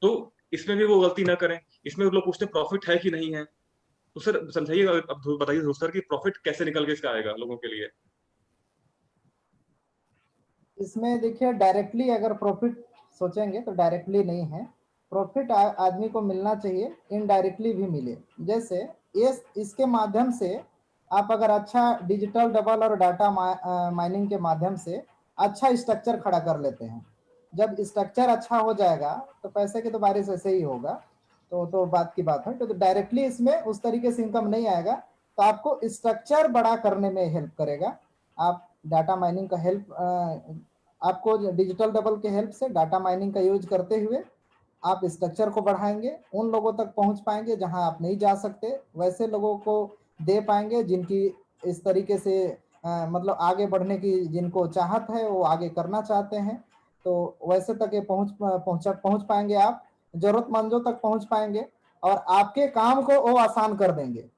तो इसमें भी वो गलती ना करें, इसमें लोग पूछते प्रॉफिट है कि नहीं है, तो सर समझाइए, अब बताइए सर कि प्रॉफिट कैसे निकल के इसका आएगा लोगों के लिए। इसमें देखिए डायरेक्टली अगर प्रॉफिट सोचेंगे तो डायरेक्टली नहीं है, प्रॉफिट आदमी को मिलना चाहिए, इनडायरेक्टली भी मिले। जैसे इसके माध्यम से आप अगर अच्छा डिजिटल डबल और डाटा माइनिंग के माध्यम से अच्छा स्ट्रक्चर खड़ा कर लेते हैं, जब स्ट्रक्चर अच्छा हो जाएगा तो पैसे की तो बारिश ऐसे ही होगा, तो बात की बात है। तो डायरेक्टली इसमें उस तरीके से इनकम नहीं आएगा, तो आपको स्ट्रक्चर बड़ा करने में हेल्प करेगा। आप डाटा माइनिंग का हेल्प आपको डिजिटल डबल के हेल्प से डाटा माइनिंग का यूज करते हुए आप स्ट्रक्चर को बढ़ाएंगे, उन लोगों तक पहुंच पाएंगे जहां आप नहीं जा सकते, वैसे लोगों को दे पाएंगे जिनकी इस तरीके से मतलब आगे बढ़ने की जिनको चाहत है, वो आगे करना चाहते हैं, तो वैसे तक ये पहुंच पाएंगे आप, जरूरतमंदों तक पहुंच पाएंगे और आपके काम को वो आसान कर देंगे।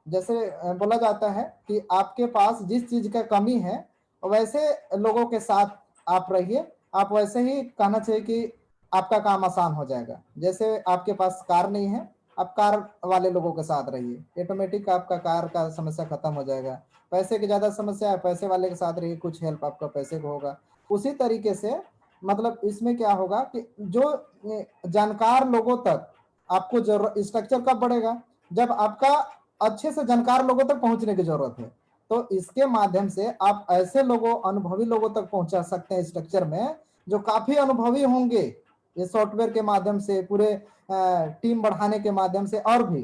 जैसे बोला जाता है कि आपके पास जिस चीज का कमी है वैसे लोगों के साथ आप रहिए, आप वैसे ही कहना चाहिए कि आपका काम आसान हो जाएगा। जैसे आपके पास कार नहीं है, आप कार वाले लोगों के साथ रहिए, ऑटोमेटिक आपका कार का समस्या खत्म हो जाएगा। पैसे की ज्यादा समस्या है, पैसे वाले के साथ रहिए, कुछ हेल्प आपका पैसे को होगा। उसी तरीके से मतलब इसमें क्या होगा कि जो जानकार लोगों तक आपको जरूरत, स्ट्रक्चर कब बढ़ेगा जब आपका अच्छे से जानकार लोगों तक पहुंचने की जरूरत है, तो इसके माध्यम से आप ऐसे लोगों, अनुभवी लोगों तक पहुंचा सकते हैं स्ट्रक्चर में, जो काफी अनुभवी होंगे ये सॉफ्टवेयर के माध्यम से, पूरे टीम बढ़ाने के माध्यम से और भी।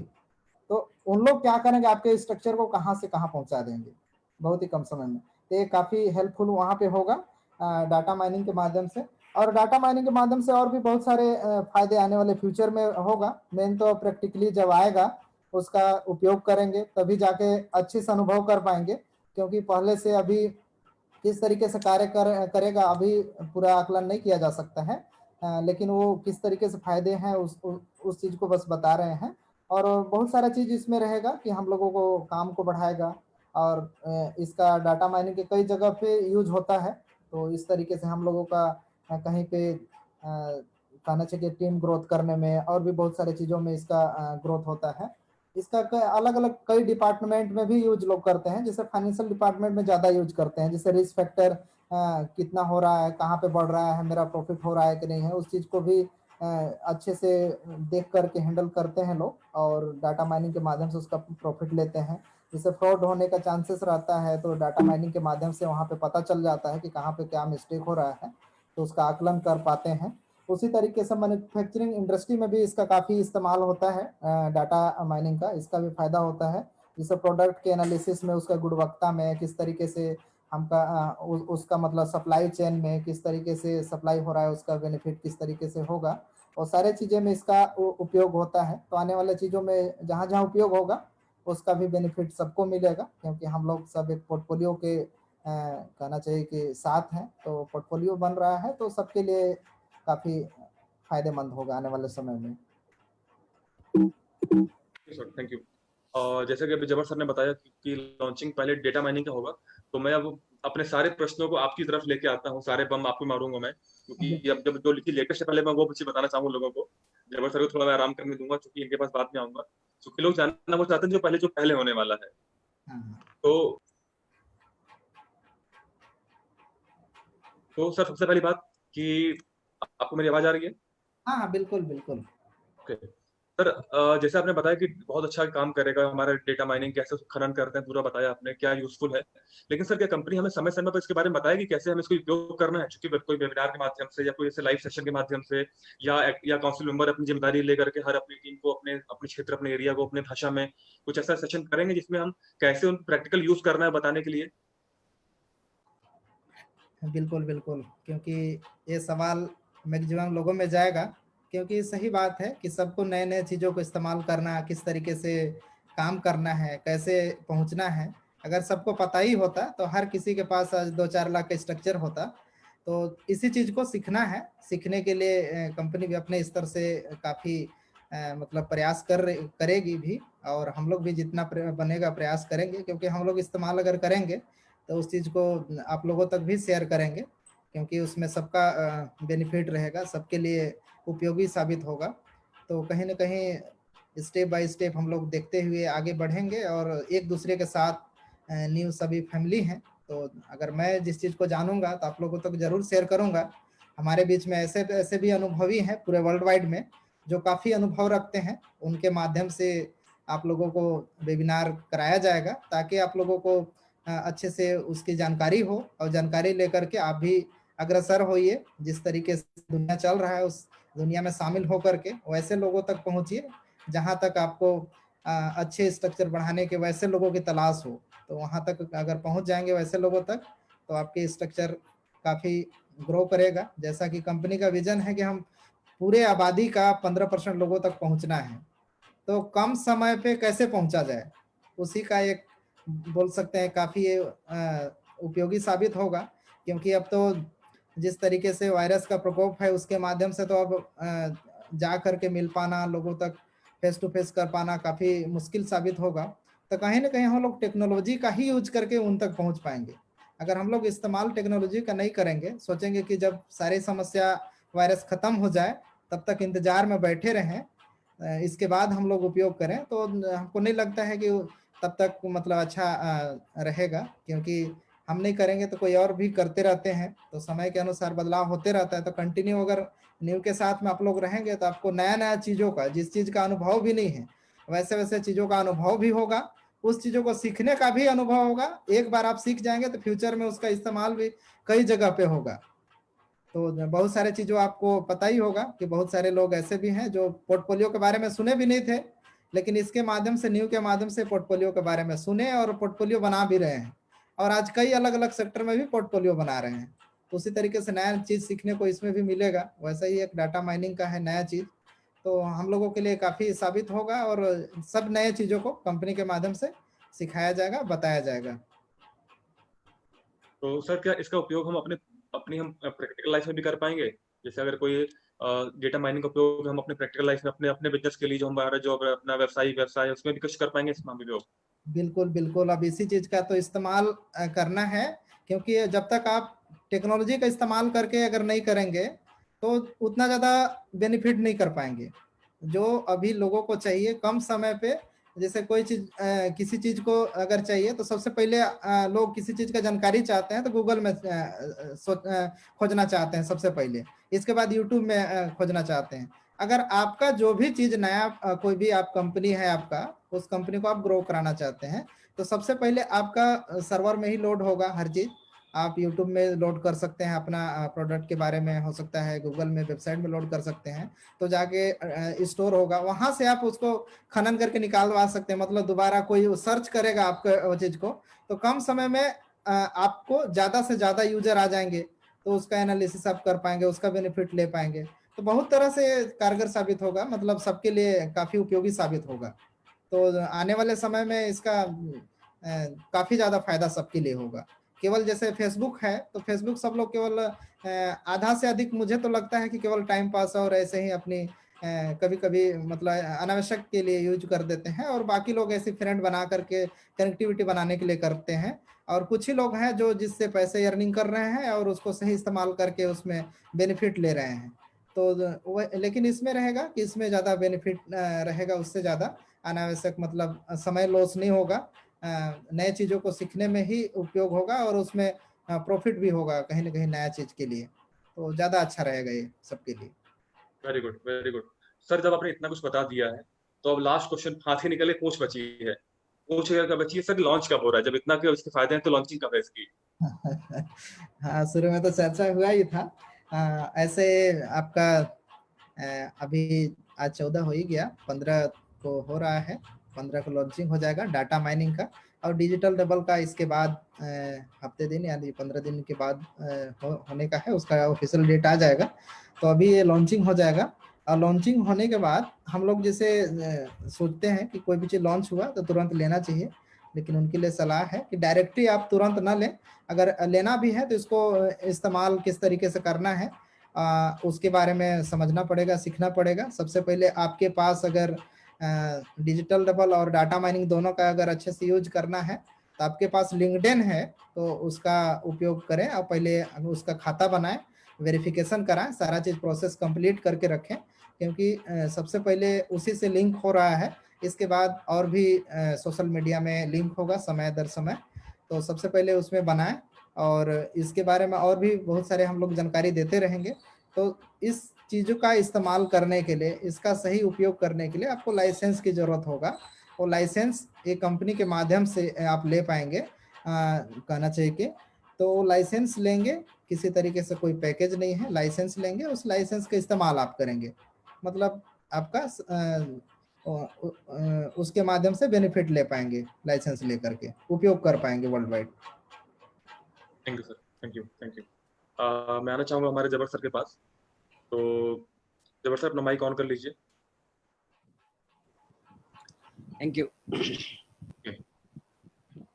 तो उन लोग क्या करेंगे, आपके स्ट्रक्चर को कहां से कहां पहुंचा देंगे बहुत ही कम समय में। तो ये काफी हेल्पफुल वहां पे होगा डाटा माइनिंग के माध्यम से। और डाटा माइनिंग के माध्यम से और भी बहुत सारे फायदे आने वाले फ्यूचर में होगा। मेन तो प्रैक्टिकली जब आएगा उसका उपयोग करेंगे तभी जाके अच्छे से अनुभव कर पाएंगे, क्योंकि पहले से अभी किस तरीके से कार्य करेगा अभी पूरा आकलन नहीं किया जा सकता है, लेकिन वो किस तरीके से फायदे हैं उस चीज को बस बता रहे हैं। और बहुत सारा चीज इसमें रहेगा कि हम लोगों को काम को बढ़ाएगा, और इसका डाटा माइनिंग के कई जगह पे यूज होता है। तो इस तरीके से हम लोगों का कहीं पे कहना चाहिए टीम ग्रोथ करने में और भी बहुत सारी चीज़ों में इसका ग्रोथ होता है। इसका अलग अलग कई डिपार्टमेंट में भी यूज लोग करते हैं, जैसे फाइनेंशियल डिपार्टमेंट में ज़्यादा यूज करते हैं, जैसे रिस्क फैक्टर कितना हो रहा है, कहाँ पे बढ़ रहा है, मेरा प्रॉफिट हो रहा है कि नहीं है, उस चीज़ को भी अच्छे से देख करके हैंडल करते हैं लोग, और डाटा माइनिंग के माध्यम से उसका प्रॉफिट लेते हैं। जैसे फ्रॉड होने का चांसेस रहता है, तो डाटा माइनिंग के माध्यम से वहाँ पे पता चल जाता है कि कहाँ पे क्या मिस्टेक हो रहा है, तो उसका आकलन कर पाते हैं। उसी तरीके से मैन्युफैक्चरिंग इंडस्ट्री में भी इसका काफ़ी इस्तेमाल होता है डाटा माइनिंग का, इसका भी फायदा होता है। जैसे प्रोडक्ट के एनालिसिस में उसका गुणवत्ता में किस तरीके से हमका उसका मतलब सप्लाई चेन में किस तरीके से सप्लाई हो रहा है, उसका बेनिफिट किस तरीके से होगा, और सारे चीज़ें में इसका उपयोग होता है। तो आने वाले चीज़ों में जहाँ जहाँ उपयोग होगा उसका भी बेनिफिट सबको मिलेगा, क्योंकि हम लोग सब एक पोर्टफोलियो के कहना चाहिए कि साथ हैं, तो पोर्टफोलियो बन रहा है, तो सबके लिए काफ़ी फायदेमंद होगा आने वाले समय में। Sir thank you. और जैसे कि अभी जबर सर ने बताया कि लॉन्चिंग पहले डेटा माइनिंग का होगा, तो मैं अब अपने सारे प्रश्नों को आपकी तरफ लेके आता हूँ, सारे बम आपको मारूंगा मैं, क्योंकि अब जब जो लिखी लेटेस्ट है पहले मैं वो चीज बताना चाहूंगा लोगों को। जबर सर को थोड़ा मैं आराम करने दूंगा क्योंकि इनके पास बाद में आऊंगा, क्योंकि लोग जानना वो चाहते हैं जो पहले होने वाला है। तो सर सबसे पहली बात कि आपको मेरी आवाज आ रही है? हाँ बिल्कुल बिल्कुल। ओके सर, जैसे आपने बताया कि बहुत अच्छा काम करेगा हमारा डेटा माइनिंग, कैसे उसको खनन करते हैं पूरा बताया आपने, क्या यूजफुल है। लेकिन सर क्या कंपनी हमें समय समय पर इसके बारे में बताएगी कैसे हमें इसको उपयोग करना है? क्योंकि कोई वेबिनार के माध्यम से या कोई ऐसे लाइव सेशन के माध्यम से या काउंसिल मेंबर अपनी जिम्मेदारी लेकर के हर अपनी टीम को अपने क्षेत्र, अपने एरिया को अपने भाषा में कुछ ऐसा सेशन करेंगे जिसमें हम कैसे उन प्रैक्टिकल यूज करना है बताने के लिए? बिल्कुल बिल्कुल, क्योंकि ये सवाल मैक्सिमम लोगों में जाएगा, क्योंकि सही बात है कि सबको नए नए चीज़ों को इस्तेमाल करना, किस तरीके से काम करना है, कैसे पहुंचना है, अगर सबको पता ही होता तो हर किसी के पास आज 2-4 लाख का स्ट्रक्चर होता। तो इसी चीज़ को सीखना है, सीखने के लिए कंपनी भी अपने स्तर से काफ़ी मतलब प्रयास करेगी भी, और हम लोग भी जितना बनेगा प्रयास करेंगे, क्योंकि हम लोग इस्तेमाल अगर करेंगे तो उस चीज़ को आप लोगों तक भी शेयर करेंगे, क्योंकि उसमें सबका बेनिफिट रहेगा, सबके लिए उपयोगी साबित होगा। तो कहीं ना कहीं स्टेप बाय स्टेप हम लोग देखते हुए आगे बढ़ेंगे, और एक दूसरे के साथ न्यू सभी फैमिली हैं, तो अगर मैं जिस चीज़ को जानूंगा तो आप लोगों तक जरूर शेयर करूंगा। हमारे बीच में ऐसे ऐसे भी अनुभवी हैं पूरे वर्ल्ड वाइड में जो काफ़ी अनुभव रखते हैं, उनके माध्यम से आप लोगों को वेबिनार कराया जाएगा, ताकि आप लोगों को अच्छे से उसकी जानकारी हो, और जानकारी लेकर के आप भी अग्रसर होइए। जिस तरीके से दुनिया चल रहा है उस दुनिया में शामिल होकर के वैसे लोगों तक पहुंचिए जहां तक आपको अच्छे स्ट्रक्चर बढ़ाने के वैसे लोगों की तलाश हो। तो वहां तक अगर पहुंच जाएंगे वैसे लोगों तक, तो आपके स्ट्रक्चर काफी ग्रो करेगा। जैसा कि कंपनी का विजन है कि हम पूरे आबादी का 15% लोगों तक पहुंचना है, तो कम समय पे कैसे पहुंचा जाए, उसी का एक बोल सकते हैं काफी उपयोगी साबित होगा। क्योंकि अब तो जिस तरीके से वायरस का प्रकोप है उसके माध्यम से तो अब जा करके मिल पाना, लोगों तक फेस टू फेस कर पाना काफी मुश्किल साबित होगा। तो कहीं ना कहीं हम लोग टेक्नोलॉजी का ही यूज करके उन तक पहुंच पाएंगे। अगर हम लोग इस्तेमाल टेक्नोलॉजी का नहीं करेंगे, सोचेंगे कि जब सारी समस्या वायरस खत्म हो जाए तब तक इंतजार में बैठे रहें, इसके बाद हम लोग उपयोग करें, तो हमको नहीं लगता है कि तब तक मतलब अच्छा रहेगा। क्योंकि हम नहीं करेंगे तो कोई और भी करते रहते हैं, तो समय के अनुसार बदलाव होते रहता है। तो कंटिन्यू अगर न्यू के साथ में आप लोग रहेंगे तो आपको नया नया चीज़ों का, जिस चीज़ का अनुभव भी नहीं है वैसे वैसे चीज़ों का अनुभव भी होगा, उस चीज़ों को सीखने का भी अनुभव होगा। एक बार आप सीख जाएंगे तो फ्यूचर में उसका इस्तेमाल भी कई जगह पे होगा। तो बहुत सारे चीज़ों आपको पता ही होगा कि बहुत सारे लोग ऐसे भी हैं जो पोर्टफोलियो के बारे में सुने भी नहीं थे, लेकिन इसके माध्यम से, न्यू के माध्यम से पोर्टफोलियो के बारे में सुने और पोर्टफोलियो बना भी रहे हैं, और आज कई अलग अलग सेक्टर में भी पोर्टफोलियो बना रहे हैं। तो उसी तरीके से नया चीज़ सीखने को इसमें भी मिलेगा। वैसा ही एक डाटा माइनिंग का है नया चीज़, तो हम लोगों के लिए काफ़ी साबित होगा, और सब नए चीज़ों को कंपनी के माध्यम से सिखाया जाएगा, बताया जाएगा। तो सर क्या इसका उपयोग हम अपनी हम प्रैक्टिकल लाइफ में भी कर पाएंगे? जैसे अगर कोई डेटा माइनिंग का उपयोग हम अपने प्रैक्टिकल लाइफ में अपने अपने बिजनेस के लिए, जो हमारा जो अपना व्यवसाय उसमें भी कुछ कर पाएंगे इस मामले में? बिल्कुल बिल्कुल, अब इसी चीज़ का तो इस्तेमाल करना है। क्योंकि जब तक आप टेक्नोलॉजी का इस्तेमाल करके अगर नहीं करेंगे तो उतना ज़्यादा बेनिफिट नहीं कर पाएंगे। जो अभी लोगों को चाहिए कम समय पे, जैसे कोई चीज़ किसी चीज़ को अगर चाहिए तो सबसे पहले लोग किसी चीज़ का जानकारी चाहते हैं तो गूगल में खोजना चाहते हैं सबसे पहले, इसके बाद यूट्यूब में खोजना चाहते हैं। अगर आपका जो भी चीज़ नया कोई भी आप कंपनी है, आपका उस कंपनी को आप ग्रो कराना चाहते हैं, तो सबसे पहले आपका सर्वर में ही लोड होगा हर चीज़। आप यूट्यूब में लोड कर सकते हैं अपना प्रोडक्ट के बारे में, हो सकता है गूगल में वेबसाइट में लोड कर सकते हैं, तो जाके स्टोर होगा, वहाँ से आप उसको खनन करके निकालवा सकते हैं। मतलब दोबारा कोई सर्च करेगा आपके वो चीज़ को, तो कम समय में आपको ज़्यादा से ज़्यादा यूजर आ जाएंगे, तो उसका एनालिसिस आप कर पाएंगे, उसका बेनिफिट ले पाएंगे। तो बहुत तरह से कारगर साबित होगा, मतलब सबके लिए काफ़ी उपयोगी साबित होगा। तो आने वाले समय में इसका काफ़ी ज़्यादा फायदा सबके लिए होगा। केवल जैसे फेसबुक है, तो फेसबुक सब लोग केवल आधा से अधिक मुझे तो लगता है कि केवल टाइम पास और ऐसे ही अपनी कभी कभी मतलब अनावश्यक के लिए यूज कर देते हैं, और बाकी लोग ऐसे फ्रेंड बना करके कनेक्टिविटी बनाने के लिए करते हैं। और कुछ ही लोग हैं जो जिससे पैसे अर्निंग कर रहे हैं और उसको सही इस्तेमाल करके उसमें बेनिफिट ले रहे हैं। तो लेकिन इसमें रहेगा कि इसमें ज़्यादा बेनिफिट रहेगा, उससे ज़्यादा अनावश्यक मतलब समय लॉस नहीं होगा। नए चीज़ों को सीखने में ही उपयोग होगा, और उसमें प्रॉफिट भी होगा कहीं ना कहीं नया चीज़ के लिए। तो ज़्यादा अच्छा रहेगा ये सबके लिए। Very good, very good. Sir जब आपने इतना कुछ बता दिया है, तो अब लास्ट क्वेश्चन हाथ ही निकले, पूछ बची है। पूछ क्या बची है सर? लॉन्च कब हो रहा है? जब इतना के इसके फायदे हैं तो लॉन्चिंग कब है इसकी? हाँ, शुरू में तो चर्चा हुआ ही था। ऐसे आपका अभी आज 14 हो ही गया, 15 को हो रहा है, 15 को लॉन्चिंग हो जाएगा डाटा माइनिंग का। और डिजिटल डबल का इसके बाद हफ्ते दिन यानी 15 दिन के बाद होने का है, उसका ऑफिशियल डेट आ जाएगा। तो अभी ये लॉन्चिंग हो जाएगा, और लॉन्चिंग होने के बाद हम लोग जैसे सोचते हैं कि कोई भी चीज़ लॉन्च हुआ तो तुरंत लेना चाहिए, लेकिन उनके लिए सलाह है कि डायरेक्टली आप तुरंत ना लें। अगर लेना भी है तो इसको इस्तेमाल किस तरीके से करना है उसके बारे में समझना पड़ेगा, सीखना पड़ेगा। सबसे पहले आपके पास अगर डिजिटल डबल और डाटा माइनिंग दोनों का अगर अच्छे से यूज करना है तो आपके पास लिंक्डइन है, तो उसका उपयोग करें और पहले उसका खाता बनाएं, वेरिफिकेशन कराएं, सारा चीज़ प्रोसेस कंप्लीट करके रखें, क्योंकि सबसे पहले उसी से लिंक हो रहा है। इसके बाद और भी सोशल मीडिया में लिंक होगा समय दर समय, तो सबसे पहले उसमें बनाएं। और इसके बारे में और भी बहुत सारे हम लोग जानकारी देते रहेंगे। तो इस चीज़ों का इस्तेमाल करने के लिए, इसका सही उपयोग करने के लिए आपको लाइसेंस की ज़रूरत होगा। वो लाइसेंस एक कंपनी के माध्यम से आप ले पाएंगे, कहना चाहिए कि तो लाइसेंस लेंगे, किसी तरीके से कोई पैकेज नहीं है, लाइसेंस लेंगे, उस लाइसेंस का इस्तेमाल आप करेंगे, मतलब आपका उसके माध्यम से बेनिफिट ले पाएंगे, लाइसेंस लेकर के उपयोग कर पाएंगे world wide. Thank you sir, thank you, thank you. मैं आना चाहूंगा हमारे जबर सर के पास। तो जबर सर अपना माइक ऑन कर लीजिए। Thank you.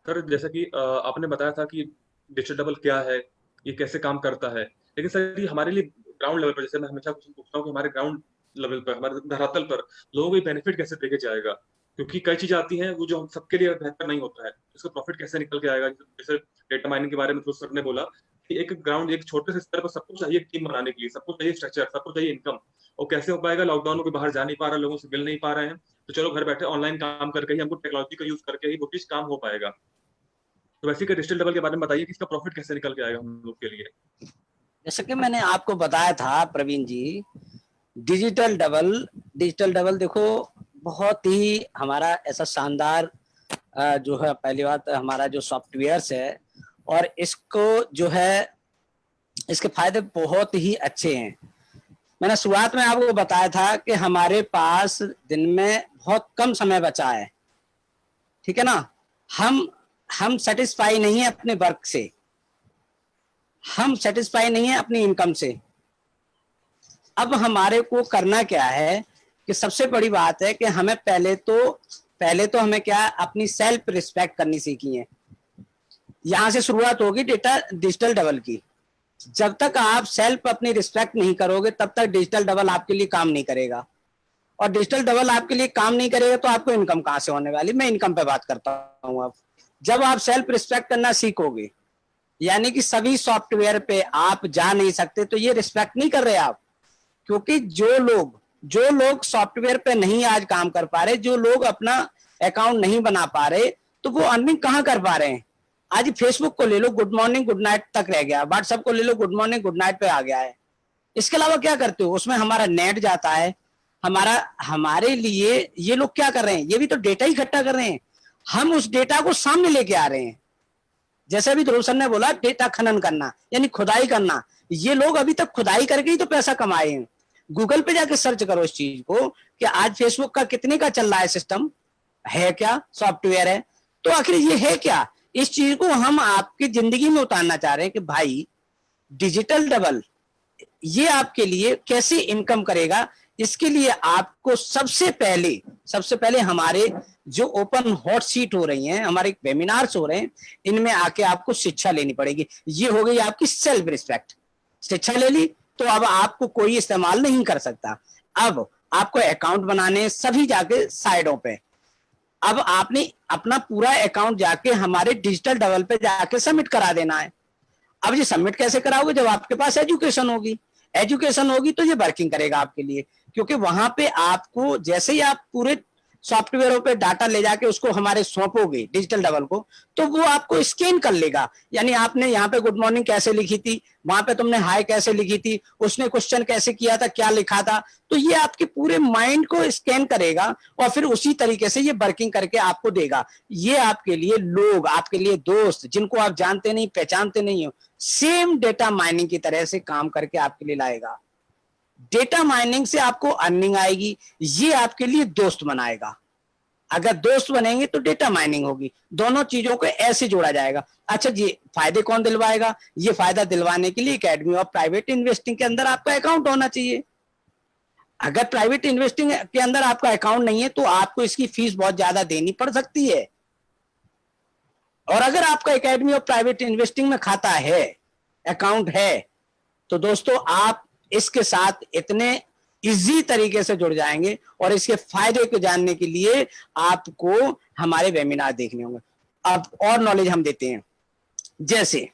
सर जैसा कि आपने बताया था कि डिजिटल डबल क्या है, ये कैसे काम करता है, लेकिन सर ये हमारे लिए ग्राउंड लेवल पर, जैसे मैं हमेशा पूछता हूँ कि हमारे ग्राउंड लेवल पर, हमारे धरातल पर लोगों को ये बेनिफिट कैसे देके जाएगा, क्योंकि कई चीजें आती हैं वो जो हम सबके लिए बेहतर नहीं होता है, इसका प्रॉफिट कैसे निकल के आएगा। जैसे डेटा माइनिंग के बारे में तो सर ने बोला कि एक ग्राउंड, एक छोटे से स्तर पर सबको चाहिए टीम बनाने के लिए, सबको चाहिए स्ट्रक्चर, सबको चाहिए इनकम, और कैसे हो पाएगा, लॉकडाउन में कोई बाहर जा नहीं पा रहा, लोगों से मिल नहीं पा रहे हैं, तो चलो घर बैठे ऑनलाइन काम करके ही, हमको टेक्नोलॉजी का यूज करके ही वो चीज काम हो पाएगा। तो वैसे का डिजिटल डबल के बारे में बताइए कि इसका प्रॉफिट कैसे निकल के आएगा हम लोग के लिए। जैसे कि मैंने आपको बताया था प्रवीण जी, डिजिटल डबल देखो बहुत ही हमारा ऐसा शानदार जो है, पहली बात हमारा जो सॉफ्टवेयर्स है, और इसको जो है इसके फायदे बहुत ही अच्छे हैं। मैंने शुरुआत में आपको बताया था कि हमारे पास दिन में बहुत कम समय बचा है, ठीक है ना। हम सेटिस्फाई नहीं है अपने वर्क से, हम सेटिस्फाई नहीं है अपनी इनकम से। अब हमारे को करना क्या है कि सबसे बड़ी बात है कि हमें पहले तो हमें क्या अपनी सेल्फ रिस्पेक्ट करनी सीखी है। यहां से शुरुआत होगी डिजिटल डबल की। जब तक आप सेल्फ अपनी रिस्पेक्ट नहीं करोगे तब तक डिजिटल डबल आपके लिए काम नहीं करेगा, और डिजिटल डबल आपके लिए काम नहीं करेगा तो आपको इनकम कहां से होने वाली। मैं इनकम पे बात करता हूं। अब जब आप सेल्फ रिस्पेक्ट करना सीखोगे, यानी कि सभी सॉफ्टवेयर पे आप जा नहीं सकते, तो ये रिस्पेक्ट नहीं कर रहे आप, क्योंकि जो लोग सॉफ्टवेयर पे नहीं आज काम कर पा रहे, जो लोग अपना अकाउंट नहीं बना पा रहे, तो वो अर्निंग कहां कर पा रहे हैं। आज फेसबुक को ले लो, गुड मॉर्निंग गुड नाइट तक रह गया, व्हाट्सएप को ले लो, गुड मॉर्निंग गुड नाइट पे आ गया है। इसके अलावा क्या करते हो, उसमें हमारा नेट जाता है, हमारे लिए ये लोग क्या कर रहे हैं, ये भी तो डेटा ही इकट्ठा कर रहे हैं, हम उस डेटा को सामने लेके आ रहे हैं। जैसे अभी ध्रुव सर ने बोला डेटा खनन करना, यानी खुदाई करना, ये लोग अभी तक खुदाई करके ही तो पैसा कमाए हैं। गूगल पे जाके सर्च करो इस चीज को कि आज फेसबुक का कितने का चल रहा है, सिस्टम है क्या, सॉफ्टवेयर है, तो आखिर ये है क्या। इस चीज को हम आपकी जिंदगी में उतारना चाह रहे हैं कि भाई डिजिटल डबल ये आपके लिए कैसे इनकम करेगा। इसके लिए आपको सबसे पहले हमारे जो ओपन हॉट सीट हो रही हैं, हमारे वेबिनार्स हो रहे हैं, इनमें आके आपको शिक्षा लेनी पड़ेगी। ये हो गई आपकी सेल्फ रिस्पेक्ट। शिक्षा ले ली तो अब आपको कोई इस्तेमाल नहीं कर सकता। अब आपको अकाउंट बनाने सभी जाके साइडों पे, अब आपने अपना पूरा अकाउंट जाके हमारे डिजिटल डबल पे जाके सबमिट करा देना है। अब ये सबमिट कैसे कराओगे, जब आपके पास एजुकेशन होगी तो ये वर्किंग करेगा आपके लिए, क्योंकि वहां पे आपको जैसे ही आप पूरे सॉफ्टवेयरों पे डाटा ले जाके उसको हमारे सौंपोगे डिजिटल डबल को, तो वो आपको स्कैन कर लेगा। यानी आपने यहाँ पे गुड मॉर्निंग कैसे लिखी थी, वहां पे तुमने हाय कैसे लिखी थी, उसने क्वेश्चन कैसे किया था, क्या लिखा था, तो ये आपके पूरे माइंड को स्कैन करेगा और फिर उसी तरीके से ये वर्किंग करके आपको देगा। ये आपके लिए लोग, आपके लिए दोस्त जिनको आप जानते नहीं पहचानते नहीं हो, सेम डेटा माइनिंग की तरह से काम करके आपके लिए लाएगा। डेटा माइनिंग से आपको अर्निंग आएगी, ये आपके लिए दोस्त बनाएगा। अगर दोस्त बनेंगे तो डेटा माइनिंग होगी, दोनों चीजों को ऐसे जोड़ा जाएगा। अच्छा जी, फायदे कौन दिलवाएगा, ये फायदा दिलवाने के लिए एकेडमी ऑफ प्राइवेट इन्वेस्टिंग के अंदर आपका अकाउंट होना चाहिए। अगर प्राइवेट इन्वेस्टिंग के अंदर आपका अकाउंट नहीं है तो आपको इसकी फीस बहुत ज्यादा देनी पड़ सकती है। और अगर आपका एकेडमी ऑफ प्राइवेट इन्वेस्टिंग में खाता है, अकाउंट है, तो दोस्तों आप इसके साथ इतने इजी तरीके से जुड़ जाएंगे और इसके फायदे को जानने के लिए आपको हमारे वेबिनार देखने होंगे। अब और नॉलेज हम देते हैं, जैसे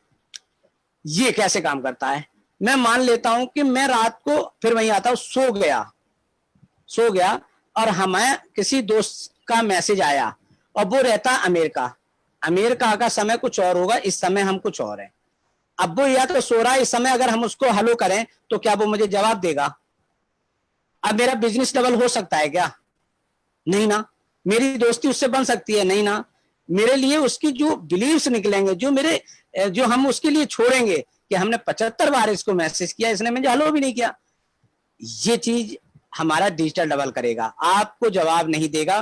ये कैसे काम करता है। मैं मान लेता हूं कि मैं रात को फिर वहीं आता हूं, सो गया और हमें किसी दोस्त का मैसेज आया और वो रहता अमेरिका का समय कुछ और होगा, इस समय हम कुछ और है। अब वो या तो सो रहा है इस समय, अगर हम उसको हेलो करें तो क्या वो मुझे जवाब देगा। अब मेरा बिजनेस डबल हो सकता है क्या, नहीं ना। मेरी दोस्ती उससे बन सकती है? नहीं ना। मेरे लिए उसकी जो बिलीव्स निकलेंगे, जो हम उसके लिए छोड़ेंगे कि हमने 75 बार इसको मैसेज किया, इसने मुझे हेलो भी नहीं किया, ये चीज हमारा डिजिटल डबल करेगा, आपको जवाब नहीं देगा।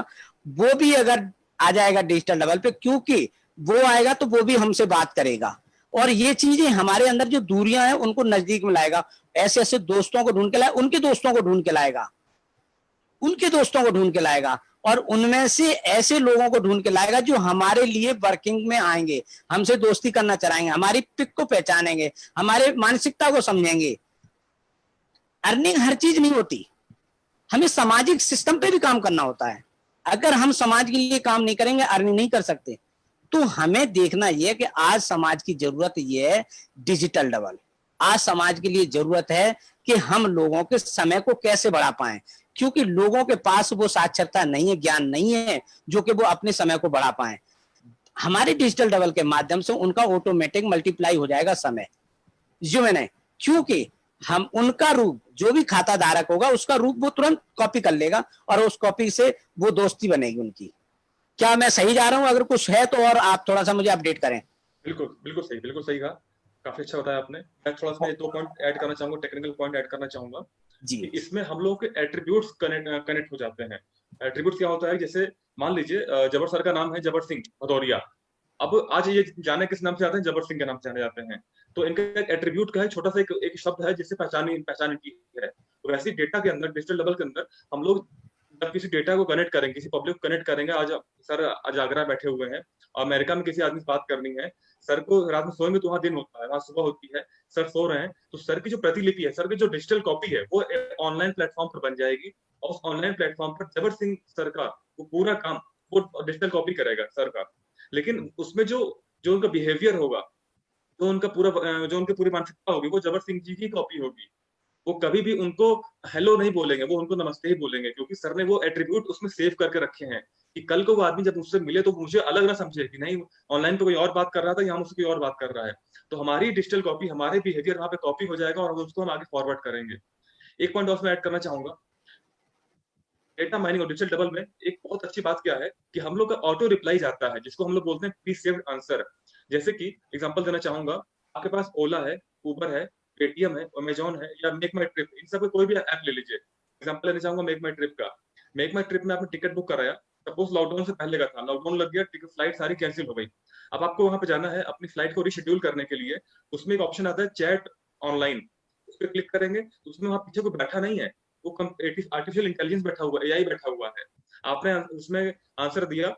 वो भी अगर आ जाएगा डिजिटल डबल पे, क्योंकि वो आएगा तो वो भी हमसे बात करेगा, और ये चीजें हमारे अंदर जो दूरियां हैं उनको नजदीक में लाएगा। ऐसे ऐसे दोस्तों को ढूंढ के लाएगा, उनके दोस्तों को ढूंढ के लाएगा, उनके दोस्तों को ढूंढ के लाएगा, और उनमें से ऐसे लोगों को ढूंढ के लाएगा जो हमारे लिए वर्किंग में आएंगे, हमसे दोस्ती करना चाहेंगे, हमारी पिक को पहचानेंगे, हमारे मानसिकता को समझेंगे। अर्निंग हर चीज नहीं होती, हमें सामाजिक सिस्टम पे भी काम करना होता है। अगर हम समाज के लिए काम नहीं करेंगे, अर्निंग नहीं कर सकते। तो हमें देखना यह है कि आज समाज की जरूरत यह है डिजिटल डबल। आज समाज के लिए जरूरत है कि हम लोगों के समय को कैसे बढ़ा पाएं, क्योंकि लोगों के पास वो साक्षरता नहीं है, ज्ञान नहीं है जो कि वो अपने समय को बढ़ा पाएं। हमारे डिजिटल डबल के माध्यम से उनका ऑटोमेटिक मल्टीप्लाई हो जाएगा समय, जो मैंने, क्योंकि हम उनका रूप, जो भी खाता धारक होगा उसका रूप वो तुरंत कॉपी कर लेगा, और उस कॉपी से वो दोस्ती बनेगी उनकी। क्या मैं सही जा रहा हूं? अगर कुछ है तो और आप थोड़ा सा मुझे अपडेट करें। बिल्कुल बिल्कुल सही कहा, काफी अच्छा बताया आपने। मैं थोड़ा सा 2 पॉइंट ऐड करना चाहूंगा, टेक्निकल पॉइंट ऐड करना चाहूंगा जी। कि इसमें हम लोग के एट्रीब्यूट्स कनेक्ट हो जाते हैं। एट्रीब्यूट्स क्या होता है, जैसे मान लीजिए जबर सर का नाम है जबर सिंह भदौरिया, अब आज ये जाने किस नाम से आते हैं, जबर सिंह के नाम से जाने जाते हैं। तो इनका एक एट्रीब्यूट का है, छोटा सा एक शब्द है जिससे पहचान इनकी है। तो वैसे डेटा के अंदर, डिजिटल डबल के अंदर हम लोग जब किसी डेटा को कनेक्ट करेंगे, किसी पब्लिक को कनेक्ट करेंगे, आज आगरा बैठे हुए हैं, अमेरिका में किसी आदमी से बात करनी है, सर को रात में सोएंगे तो वहां दिन होता है, वहां सुबह होती है, सर सो रहे हैं, तो सर की जो प्रतिलिपि है, सर की जो डिजिटल कॉपी है, वो ऑनलाइन प्लेटफॉर्म पर बन जाएगी, और उस ऑनलाइन प्लेटफॉर्म पर जबर सिंह सर का वो पूरा काम वो डिजिटल कॉपी करेगा सर का। लेकिन उसमें जो जो उनका बिहेवियर होगा, जो उनकी पूरी मानसिकता होगी, वो जबर सिंह जी की कॉपी होगी। वो कभी भी उनको हेलो नहीं बोलेंगे, वो उनको नमस्ते ही बोलेंगे, क्योंकि सर ने वो एट्रीब्यूट उसमें सेव करके रखे हैं कि कल को वो आदमी जब मुझसे मिले तो मुझे अलग ना समझे कि नहीं ऑनलाइन पे कोई और बात कर रहा था, यहाँ मुझसे कोई और बात कर रहा है। तो हमारी डिजिटल कॉपी, हमारे बिहेवियर वहां पे कॉपी हो जाएगा, और उसको हम आगे फॉरवर्ड करेंगे। एक पॉइंट और मैं ऐड करना चाहूंगा, डेटा माइनिंग और डिजिटल डबल में एक बहुत अच्छी बात क्या है कि हम लोग का ऑटो रिप्लाई जाता है, जिसको हम लोग बोलते हैं प्री सेव्ड आंसर। जैसे कि एग्जांपल देना चाहूंगा, आपके पास ओला है, उबर है, पेटीएम है, अमेजॉन है, या मेक माई ट्रिप, इन सब का कोई भी ऐप ले लीजिए। एग्जांपल लेना चाहूंगा मेक माई ट्रिप का। मेक माई ट्रिप में आपने टिकट बुक कराया, सपोज लॉकडाउन से पहले का था, लॉकडाउन लग गया, टिकट फ्लाइट सारी कैंसिल हो गई। अब आपको वहां पे जाना है अपनी फ्लाइट को रिशेड्यूल करने के लिए, उसमें एक ऑप्शन आता है चैट ऑनलाइन, उस पर क्लिक करेंगे तो उसमें वहां पीछे कोई बैठा नहीं है, वो आर्टिफिशियल इंटेलिजेंस बैठा हुआ, एआई बैठा हुआ है। आपने उसमें आंसर दिया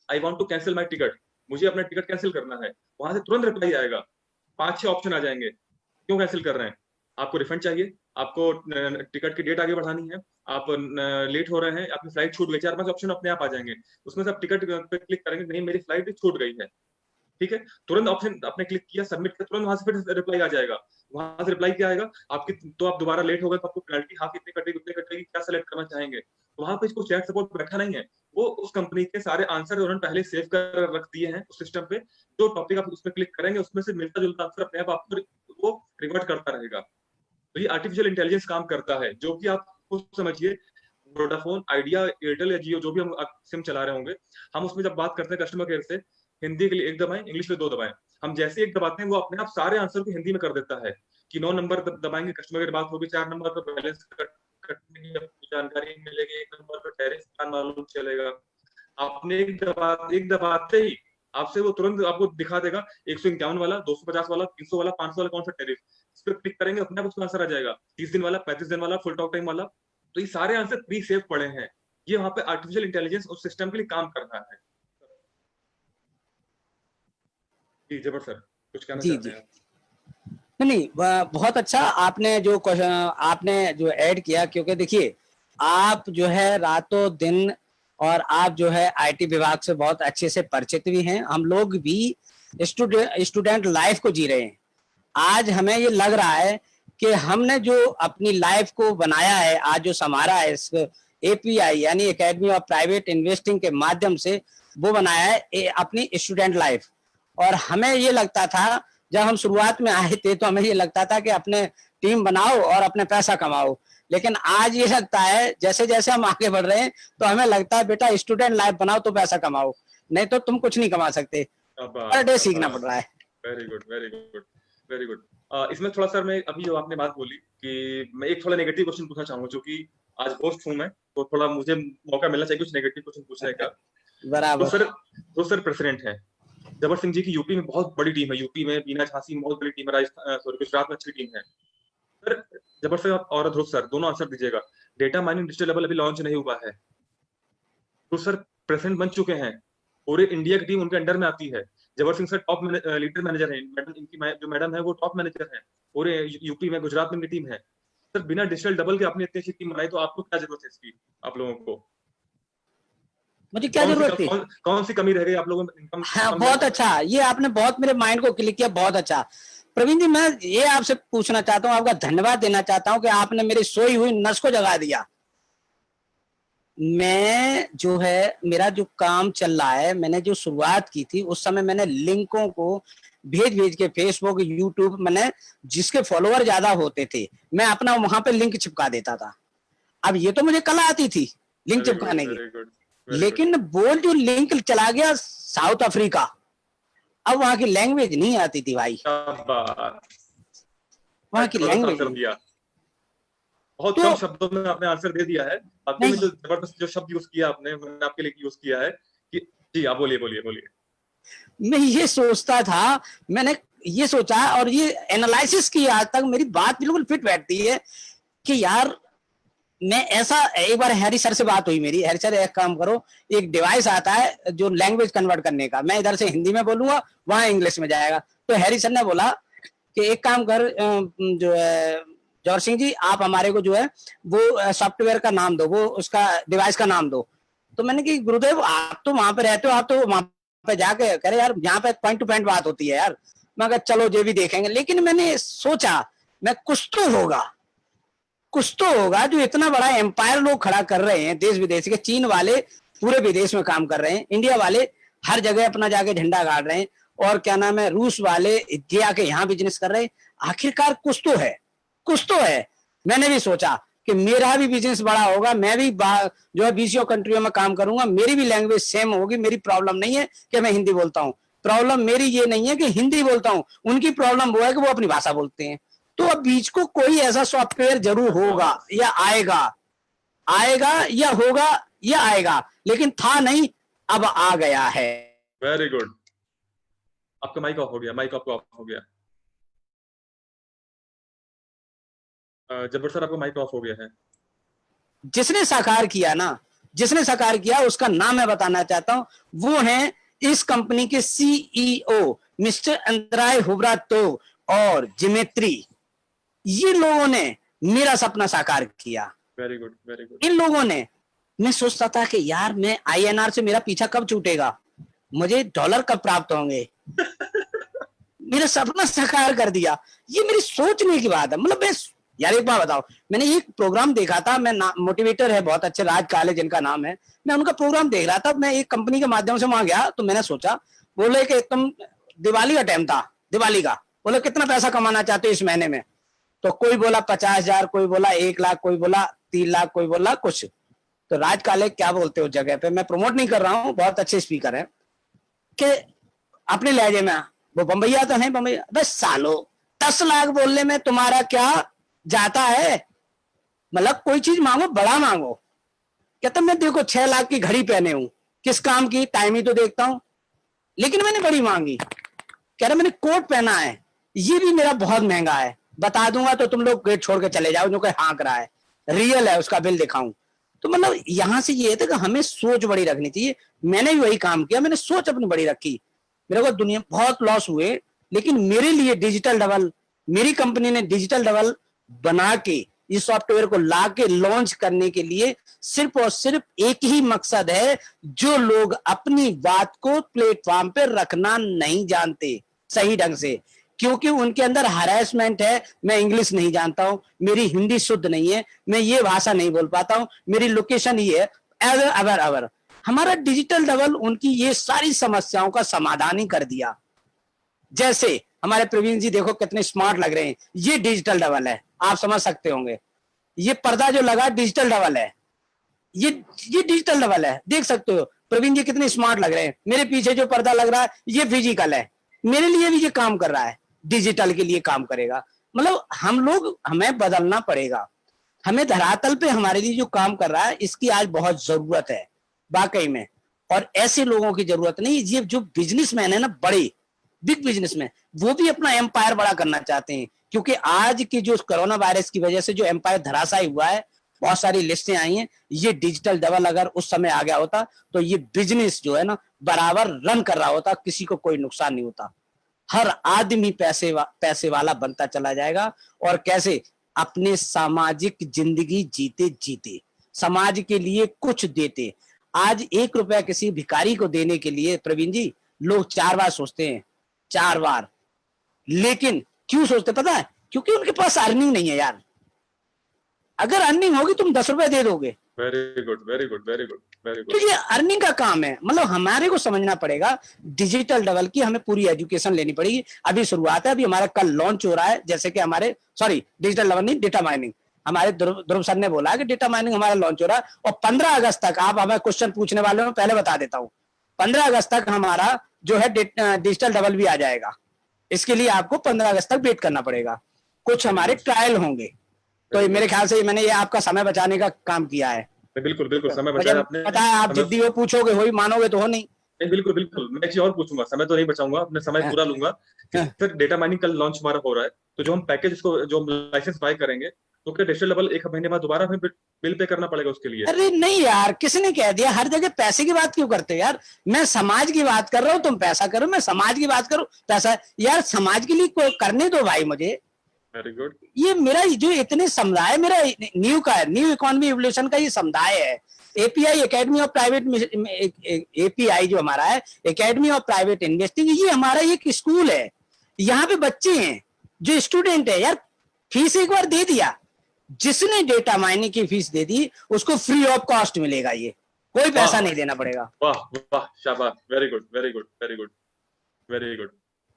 I want to cancel my ticket, मुझे अपना टिकट कैंसिल करना है, वहां से तुरंत रिप्लाई आएगा, 5-6 ऑप्शन आ जाएंगे, क्यों कैंसिल कर रहे हैं, आपको रिफंड चाहिए, आपको टिकट की डेट आगे बढ़ानी है, आप लेट हो रहे हैं, आपकी फ्लाइट छूट गई, 4-5 ऑप्शन अपने आप आ जाएंगे। उसमें से आप टिकट पे क्लिक करेंगे, नहीं मेरी फ्लाइट छूट गई है, ठीक है, तुरंत ऑप्शन आपने क्लिक किया, सबमिट किया, तुरंत वहां से फिर रिप्लाई आ जाएगा। वहां से रिप्लाई क्या आएगा, आपकी तो आप दोबारा लेट हो गए तो आपको पेनल्टी हाफ इतनी कटेगी, उतनी कटेगी, क्या सेलेक्ट करना चाहेंगे। वहां पे इसको चैट सपोर्ट बैठा नहीं है, वो उस कंपनी के सारे आंसर उन्होंने पहले सेव कर रख दिए हैं उस सिस्टम पे, जो टॉपिक आप उसमें क्लिक करेंगे उसमें से मिलता जुलता आंसर अपने आप आपको वो रिवर्ट करता रहेगा। तो ये आर्टिफिशियल इंटेलिजेंस काम करता है, जो कि आप खुद समझिए वोडाफोन, आइडिया, एयरटेल या जियो, जो भी हम सिम चला रहे होंगे, हम उसमें जब बात करते हैं कस्टमर केयर से, हिंदी के लिए 1 दबाएं, इंग्लिश में 2 दबाएं, हम जैसे 1 दबाते हैं वो अपने आप सारे आंसर को हिंदी में कर देता है कि 9 नंबर दबाएंगे कस्टमर केयर बात होगी, 4 नंबर पर बैलेंस कटने की जानकारी मिलेगी, 1 नंबर पर टैरिफ प्लान मालूम चलेगा। आपने एक दबाते ही आपसे वो तुरंत आपको दिखा देगा 151 वाला, 250 वाला, 300 वाला, 500 वाला कौन सा टैरिफ, इस पर क्लिक करेंगे अपने आप उसका आंसर आ जाएगा, 30 दिन वाला, 35 दिन वाला, फुल टॉक टाइम वाला। तो ये सारे आंसर प्री सेव पड़े हैं, ये वहां पे आर्टिफिशियल इंटेलिजेंस उस सिस्टम के लिए काम कर रहा है। जी जबर सर, कुछ कहना चाहते हैं? नहीं, बहुत अच्छा आपने जो ऐड किया, क्योंकि देखिए आप जो है रातों दिन, और आप जो है आईटी विभाग से बहुत अच्छे से परिचित भी हैं, हम लोग भी स्टूडेंट लाइफ को जी रहे हैं। आज हमें ये लग रहा है कि हमने जो अपनी लाइफ को बनाया है, आज जो संवारा है इस एपीआई यानी एकेडमी ऑफ प्राइवेट इन्वेस्टिंग के माध्यम से, वो बनाया है अपनी स्टूडेंट लाइफ। और हमें ये लगता था जब हम शुरुआत में आए थे, तो हमें ये लगता था कि अपने टीम बनाओ और अपने पैसा कमाओ, लेकिन आज ये लगता है जैसे जैसे हम आगे बढ़ रहे हैं तो हमें लगता है बेटा स्टूडेंट लाइफ बनाओ तो पैसा कमाओ, नहीं तो तुम कुछ नहीं कमा सकते। पर डे सीखना पड़ रहा है। Very good, very good, very good. इसमें थोड़ा सर मैं अभी जो आपने बात बोली कि मैं एक थोड़ा नेगेटिव क्वेश्चन पूछना चाहूंगा, क्योंकि आज होस्ट हूं मैं, तो थोड़ा मुझे मौका मिलना चाहिए कुछ नेगेटिव क्वेश्चन पूछने का। बराबर। तो सर प्रेसिडेंट है जबर सिंह जी की, यूपी में बहुत बड़ी टीम है, यूपी में बीना झांसी में बहुत बड़ी टीम है, राजस्थान सॉरी गुजरात में अच्छी टीम है सर। जबर सिंह और ध्रुव सर दोनों आंसर दीजिएगा। डेटा माइनिंग डिजिटल लेवल अभी लॉन्च नहीं हुआ है, तो सर प्रेसिडेंट बन चुके हैं, पूरे इंडिया की टीम उनके अंडर में आती है। जबर Singh sir top leader manager है, मैडम इनकी जो मैडम है वो टॉप मैनेजर है पूरे यूपी में, गुजरात में इनकी टीम है सर। बिना डिजिटल डबल के आपने इतनी अच्छी टीम बनाई, तो आपको क्या जरूरत है इसकी? आप लोगों को मुझे क्या जरूरत थी? कौन सी कमी रह गई आप लोगों में इनकम? हाँ, बहुत अच्छा, ये आपने बहुत मेरे माइंड को क्लिक किया, बहुत अच्छा। प्रवीण जी, मैं ये आपसे पूछना चाहता हूँ, आपका धन्यवाद देना चाहता हूँ कि आपने मेरी सोई हुई नस को जगा दिया। मैं जो है, मेरा जो काम चल रहा है, मैंने जो शुरुआत की थी उस समय मैंने लिंकों को भेज भेज के फेसबुक, यूट्यूब, मैंने जिसके फॉलोअर ज्यादा होते थे मैं अपना वहां पे लिंक चिपका देता था। अब ये तो मुझे कला आती थी लिंक चिपकाने की, लेकिन वो जो लिंक चला गया साउथ अफ्रीका, अब वहां की लैंग्वेज नहीं आती थी भाई, वहां की लैंग्वेज। बहुत कम शब्दों में आपने आंसर दे दिया है। आपने जो जबरदस्त जो शब्द यूज किया आपने, मैंने आपके लिए यूज किया है कि जी आप बोलिए बोलिए बोलिए। मैं ये सोचता था, मैंने ये सोचा और ये एनालिसिस की, आज तक मेरी बात बिल्कुल फिट बैठती है कि यार मैं ऐसा, एक बार हैरी सर से बात हुई मेरी, हैरी सर एक काम करो, एक डिवाइस आता है जो लैंग्वेज कन्वर्ट करने का, मैं इधर से हिंदी में बोलूंगा वहां इंग्लिश में जाएगा। तो हैरी सर ने बोला कि एक काम कर, जो है जौहर सिंह जी, आप हमारे को जो है वो सॉफ्टवेयर का नाम दो, वो उसका डिवाइस का नाम दो। तो मैंने कि गुरुदेव आप तो वहां पे रहते हो, आप तो वहां पे जाके कह रहे यार यहाँ पे पॉइंट टू पॉइंट बात होती है यार। मैं कहा चलो ये भी देखेंगे, लेकिन मैंने सोचा मैं कुछ तो होगा जो इतना बड़ा एम्पायर लोग खड़ा कर रहे हैं देश विदेश के, चीन वाले पूरे विदेश में काम कर रहे हैं, इंडिया वाले हर जगह अपना जाके झंडा गाड़ रहे हैं, और क्या नाम है रूस वाले जे आके यहाँ बिजनेस कर रहे हैं। आखिरकार कुछ तो है। मैंने भी सोचा कि मेरा भी बिजनेस बड़ा होगा, मैं भी जो है 20 कंट्रियों में काम करूंगा, मेरी भी लैंग्वेज सेम होगी। मेरी प्रॉब्लम नहीं है कि मैं हिंदी बोलता हूँ, प्रॉब्लम मेरी ये नहीं है कि हिंदी बोलता हूँ, उनकी प्रॉब्लम वो है कि वो अपनी भाषा बोलते हैं। तो अब बीच को कोई ऐसा सॉफ्टवेयर जरूर होगा या आएगा या होगा या आएगा, लेकिन था नहीं, अब आ गया है। Very good. आपका माइक ऑफ हो गया, माइक आपको ऑफ हो गया। जब्बर सर आपका माइक ऑफ हो गया है। जिसने साकार किया उसका नाम मैं बताना चाहता हूं, वो है इस कंपनी के सीईओ मिस्टर अंतराय हुब्रातो और जिमेत्री। ये लोगों ने मेरा सपना साकार किया। Very good, very good. इन लोगों ने, मैं सोचता था कि यार मैं INR से मेरा पीछा कब छूटेगा, मुझे डॉलर कब प्राप्त होंगे, मेरा सपना साकार कर दिया। ये मेरी सोचने की बात है। मतलब मैं यार एक बात बताओ, मैंने एक प्रोग्राम देखा था, मैं मोटिवेटर है बहुत अच्छे, राज काले जिनका नाम है, मैं उनका प्रोग्राम देख रहा था। मैं एक कंपनी के माध्यम से वहां गया, तो मैंने सोचा, बोले कि तुम, दिवाली का टाइम था, दिवाली का, बोले कितना पैसा कमाना चाहते हो इस महीने में? तो कोई बोला 50,000, कोई बोला 1 लाख, कोई बोला 3 लाख, कोई बोला कुछ। तो राज काले क्या बोलते हो जगह पे, मैं प्रमोट नहीं कर रहा हूँ, बहुत अच्छे स्पीकर है, कि अपने लहजे में, वो बम्बैया तो है, बम्बैया, बस सालो 10 लाख बोलने में तुम्हारा क्या जाता है? मतलब कोई चीज मांगो, बड़ा मांगो। कहता मैं देखो 6 लाख की घड़ी पहने हूं, किस काम की, टाइम ही तो देखता हूं, लेकिन मैंने बड़ी मांगी। कह रहा मैंने कोट पहना है, ये भी मेरा बहुत महंगा है, बता दूंगा तो तुम लोग गेट छोड़ के चले जाओ, जो कोई हाँक रहा है, रियल है, उसका बिल दिखाऊं। तो मतलब यहां से ये था कि हमें सोच बड़ी रखनी चाहिए। मैंने भी वही काम किया, मैंने सोच अपनी बड़ी रखी। मेरे को दुनिया बहुत लॉस हुए, लेकिन मेरे लिए डिजिटल डबल, मेरी कंपनी ने डिजिटल डबल बना के इस सॉफ्टवेयर को ला के लॉन्च करने के लिए सिर्फ और सिर्फ एक ही मकसद है, जो लोग अपनी बात को प्लेटफॉर्म पे रखना नहीं जानते सही ढंग से, क्योंकि उनके अंदर हरासमेंट है। मैं इंग्लिश नहीं जानता हूं, मेरी हिंदी शुद्ध नहीं है, मैं ये भाषा नहीं बोल पाता हूं, मेरी लोकेशन ये है, अवर हमारा डिजिटल डबल उनकी ये सारी समस्याओं का समाधान ही कर दिया। जैसे हमारे प्रवीण जी देखो कितने स्मार्ट लग रहे हैं, ये डिजिटल डबल है, आप समझ सकते होंगे। ये पर्दा जो लगा डिजिटल डबल है, ये डिजिटल डबल है, देख सकते हो। प्रवीण जी कितने स्मार्ट लग रहे हैं। मेरे पीछे जो पर्दा लग रहा है ये फिजिकल है, मेरे लिए भी ये काम कर रहा है, डिजिटल के लिए काम करेगा। मतलब हम लोग, हमें बदलना पड़ेगा, हमें धरातल पे हमारे लिए जो काम कर रहा है इसकी आज बहुत जरूरत है वाकई में। और ऐसे लोगों की जरूरत नहीं, ये जो बिजनेसमैन है ना, बड़े बिग बिजनेसमैन, वो भी अपना एम्पायर बड़ा करना चाहते हैं, क्योंकि आज की जो कोरोना वायरस की वजह से जो एम्पायर धराशायी हुआ है, बहुत सारी लिस्टें आई हैं। ये डिजिटल डबल अगर उस समय आ गया होता तो ये बिजनेस जो है ना बराबर रन कर रहा होता, किसी को कोई नुकसान नहीं होता। हर आदमी पैसे वाला बनता चला जाएगा। और कैसे? अपने सामाजिक जिंदगी जीते जीते समाज के लिए कुछ देते। आज 1 रुपया किसी भिखारी को देने के लिए प्रवीण जी लोग 4 बार सोचते हैं, 4 बार। लेकिन क्यों सोचते पता है? क्योंकि उनके पास अर्निंग नहीं है यार। अगर अर्निंग होगी तुम 10 रुपए दे दोगे। Very good, very good, very good, very तो गुड। ये अर्निंग का काम है। मतलब हमारे को समझना पड़ेगा डिजिटल डबल की, हमें पूरी एजुकेशन लेनी पड़ेगी। अभी शुरुआत है, अभी हमारा कल लॉन्च हो रहा है। जैसे कि हमारे, सॉरी डिजिटल डबल नहीं, डेटा माइनिंग। हमारे ध्रुव सर ने बोला कि डेटा माइनिंग हमारा लॉन्च हो रहा है, और 15 अगस्त तक, आप हमें क्वेश्चन पूछने वाले हो, पहले बता देता हूँ, 15 अगस्त तक हमारा जो है डिजिटल डबल भी आ जाएगा। इसके लिए आपको 15 अगस्त तक वेट करना पड़ेगा। कुछ हमारे ट्रायल होंगे। तो ये मेरे ख्याल से मैंने ये आपका समय बचाने का काम किया है। बिल्कुल बिल्कुल, समय मुझे बचाया आपने। पता है आप जिद्दी हो, पूछोगे हो ही, मानोगे तो हो नहीं। नहीं, बिल्कुल बिल्कुल, मैं एक चीज और पूछूंगा, समय तो नहीं बचाऊंगा, अपने समय पूरा लूंगा। कि सर डेटा माइनिंग कल लॉन्च हमारा हो रहा है, तो जो हम पैकेज इसको, जो हम लाइसेंस बाय करेंगे, तो क्या डिजिटल डबल 1 महीने बाद दोबारा हमें बिल पे करना पड़ेगा उसके लिए? अरे नहीं यार, किसने कह दिया? हर जगह पैसे की बात क्यों करते हो यार? मैं समाज की बात कर रहा हूँ, तुम पैसा करो। मैं समाज की बात करूं, पैसा। यार समाज के लिए करने दो भाई मुझे। Very good. ये मेरा जो इतने समुदाय, मेरा न्यू का है, न्यू इकोनॉमी इवोल्यूशन का ये समुदाय है। API, academy of private, API जो हमारा है, एकेडमी ऑफ प्राइवेट इन्वेस्टिंग, ये हमारा एक स्कूल है। यहाँ पे बच्चे हैं जो स्टूडेंट है यार। फीस एक बार दे दिया, जिसने डेटा माइनिंग की फीस दे दी उसको फ्री ऑफ कॉस्ट मिलेगा, ये कोई पैसा नहीं देना पड़ेगा। वाह वाह, शाबाश, very good, very good, very good, very good.